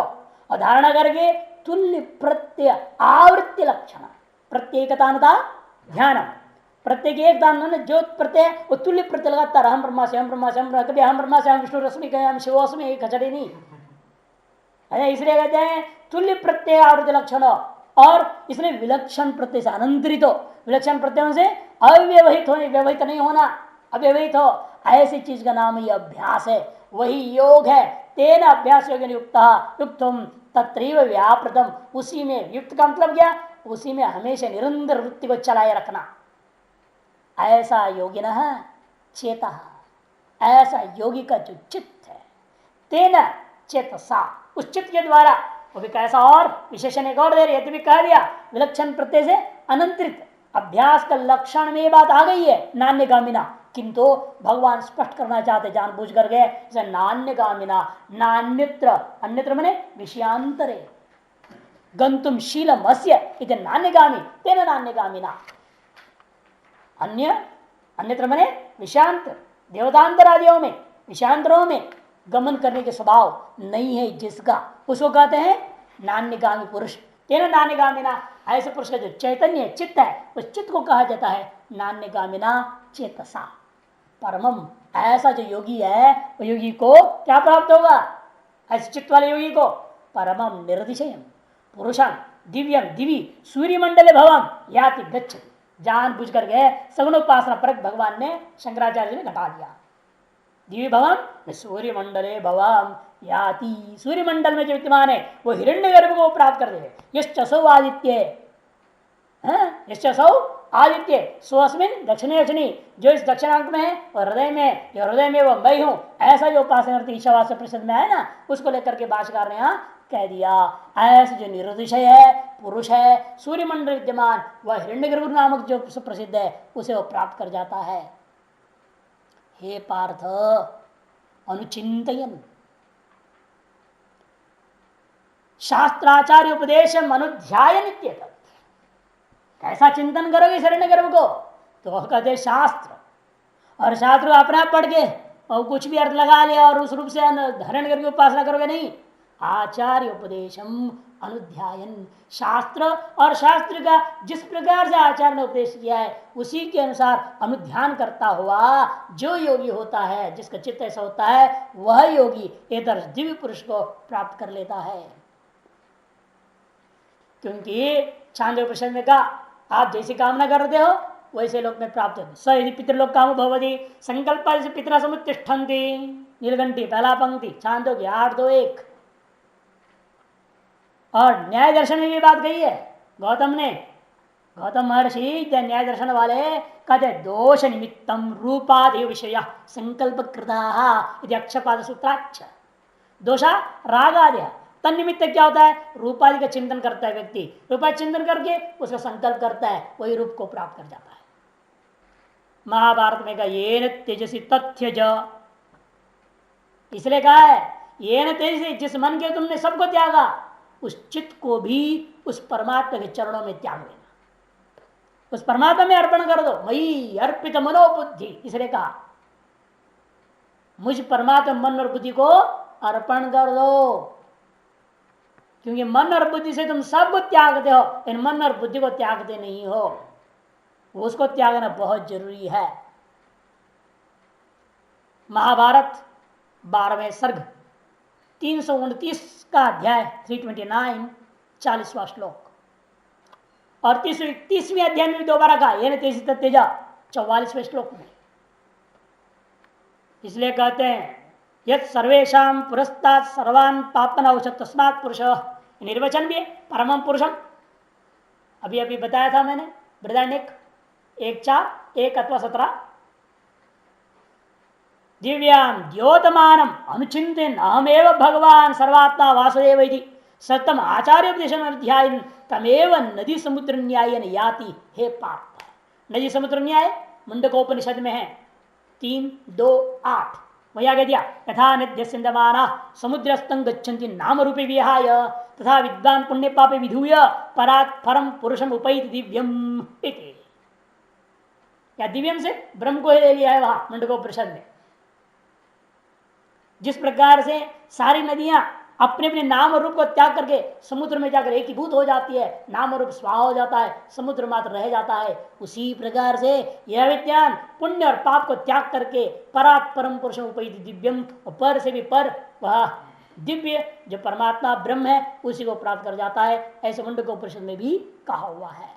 A: और धारणा करके तुल्य प्रत्यय आवृत्ति लक्षण, प्रत्येकता ध्यान, प्रत्येक एक दान जो प्रत्यय वो तुल्य प्रत्यय लगातार, हम ब्रह्मास्मि हम ब्रह्मास्मि हम, कभी हम ब्रह्मास्मि हम विष्णु रश्मि हम शिवोस्मि, खचड़ी नहीं है, इसलिए कहते हैं तुल्य प्रत्यय आवृत्ति लक्षण। और इसमें विलक्षण प्रत्यय से अनंतरित हो, विलक्षण प्रत्ययों से अव्यवहित होने, व्यवहित नहीं होना, अव्यवहित हो, ऐसी चीज का नाम ही अभ्यास है, वही योग है। तेन अभ्यास योग युक्तम तत्रैव व्यापृतम, उसी में, युक्त का मतलब क्या, उसी में हमेशा निरंतर वृत्ति को चलाए रखना। ऐसा योगिनः चेतः, ऐसा योगी का जो चित्त है, तेन चेतसा, उस चित्त के द्वारा वो भी कैसा और विशेषण एक और दे रही है, भी कह दिया विलक्षण प्रत्यय से अनंतरित अभ्यास का लक्षण में ये बात आ गई है नान्य गामिना, किंतु भगवान स्पष्ट करना चाहते जानबूझ कर गए जैसे नान्य गामिना, नान्यत्र, अन्यत्र मने विषयांतरे गंतुम शीलम अस्य इति नान्यगामी तेन नान्यगामिना, अन्य अन्यत्र मने विषयांतर, देवतांतर आदियों में विषयांतरों में गमन करने के स्वभाव नहीं है जिसका, उसको कहते हैं नान्यगामी पुरुष। तेन नान्यगामिना, ऐसे पुरुष का जो चैतन्य चित्त है उस चित्त को कहा जाता है नान्यगामिना चेतसा परमम। ऐसा जो योगी है वो योगी को क्या प्राप्त होगा, ऐसे चित्त वाले योगी को परमम निर्दिशयम पुरुषम दिव्यम दिवी सूर्य मंडले भवम याति गच्छति। जान बुझ कर गए सगुणोपासना परक भगवान ने शंकराचार्य ने घटा दिया। दिव्य भवम सूर्य मंडले भवम याति, सूर्य मंडल में जो विद्यमान है वो हिरण्यगर्भ को प्राप्त कर दे। यश्चसौ आदित्य, यश्चसौ आदित्य स्वस्मिन दक्षिणी दक्षिणी, जो इस दक्षिणांक में है और हृदय में, जो हृदय में वो मैं हूं, ऐसा जो उपासना ईशावास्य परिषद में है ना, उसको लेकर के भाष्यकार ने यहाँ कह दिया ऐसे जो निरतिशय है पुरुष है सूर्य मंडल विद्यमान वह हिरण्यगर्भ नामक जो प्रसिद्ध है उसे वो प्राप्त कर जाता है। हे पार्थ अनुचिंतयन शास्त्राचार्य उपदेश अनुध्यायन, कैसा चिंतन करोगे हिरण्यगर्भ को, तो कहते शास्त्र, और शास्त्र को अपना पढ़ के और कुछ भी अर्थ लगा लिया और उस रूप से हिरण्यगर्भ की उपासना करोगे नहीं। आचार्य उपदेशम अनुध्यायन, शास्त्र और शास्त्र का जिस प्रकार से आचार्य ने उपदेश किया है उसी के अनुसार अनुध्यान करता हुआ जो योगी होता है, जिसका चित्त ऐसा होता है, वह योगी इधर दिव्य पुरुष को प्राप्त कर लेता है। क्योंकि छांदोग्य उपनिषद में कहा आप जैसी कामना करते हो वैसे लोक में प्राप्त होते। स यदि पितृलोक काम भवती संकल्प से पितरा समुत्तिष्ठन्ति, नीलकंठी पहला पंक्ति छांदोग्य 8:2-1। और न्याय दर्शन में भी बात कही है गौतम ने, गौतम महर्षि न्याय दर्शन वाले कहते दोष निमित्तम रूपादि विषय संकल्प कृता अक्षपाद सूत्राक्ष। दोषा रागादि तन्निमित्त क्या होता है, रूपादि का चिंतन करता है व्यक्ति, रूपा चिंतन करके उसका संकल्प करता है, वही रूप को प्राप्त कर जाता है। महाभारत में कहा येन तेजसी तथ्य ज, इसलिए कहा है येन तेजसी, जिस मन के तुमने सबको त्यागा उस चित्त को भी उस परमात्मा के चरणों में त्याग देना, उस परमात्मा में अर्पण कर दो। वही अर्पित मनोबुद्धि, इसलिए कहा मुझ परमात्मा मन और बुद्धि को अर्पण कर दो, क्योंकि मन और बुद्धि से तुम सब त्यागते हो, इन मन और बुद्धि को त्यागते नहीं हो, उसको त्यागना बहुत जरूरी है। महाभारत 12वें सर्ग 329 का अध्याय 329 40वां श्लोक, और 30वें अध्याय में भी दोबारा कहा ये तेजी तेजा 44वें श्लोक में। इसलिए कहते हैं यद सर्वेशम पुरस्तात् सर्वान् पापन औषध तस्मात् पुरुष, निर्वचन भी है परमम पुरुषम। अभी अभी बताया था मैंने बृहदारण्यक 1:4-1 अथवा 17। दिव्याम द्योतमानम अनुचिंतन अहमेव भगवान सर्वात्मा वासुदेव इति सत्यम आचार्य उपदेशम अध्यायन तमेव नदी समुद्र न्यायन याति। हे पार्थ, नदी समुद्र न्याय मुंडकोपनिषद में है 3:2-8। वही आगे दिया यथा नद्य सिंधमाना समुद्रस्तंग गच्छन्ति नाम रूपे विहाय तथा विद्वान पुण्य पापे विधूय परात् परम पुरुषम उपैति दिव्यम इति। या दिव्यम से ब्रह्म को ले लिया है वहां मुंडकोपनिषद में। जिस प्रकार से सारी नदियां अपने अपने नाम और रूप को त्याग करके समुद्र में जाकर एकीभूत हो जाती है, नाम और रूप स्वाहा हो जाता है, समुद्र मात्र रह जाता है, उसी प्रकार से यह विज्ञान पुण्य और पाप को त्याग करके परात् परम पुरुषम उपैति दिव्यम, पर से भी पर वह दिव्य जो परमात्मा ब्रह्म है उसी को प्राप्त कर जाता है। ऐसे मुंडकोपनिषद में भी कहा हुआ है।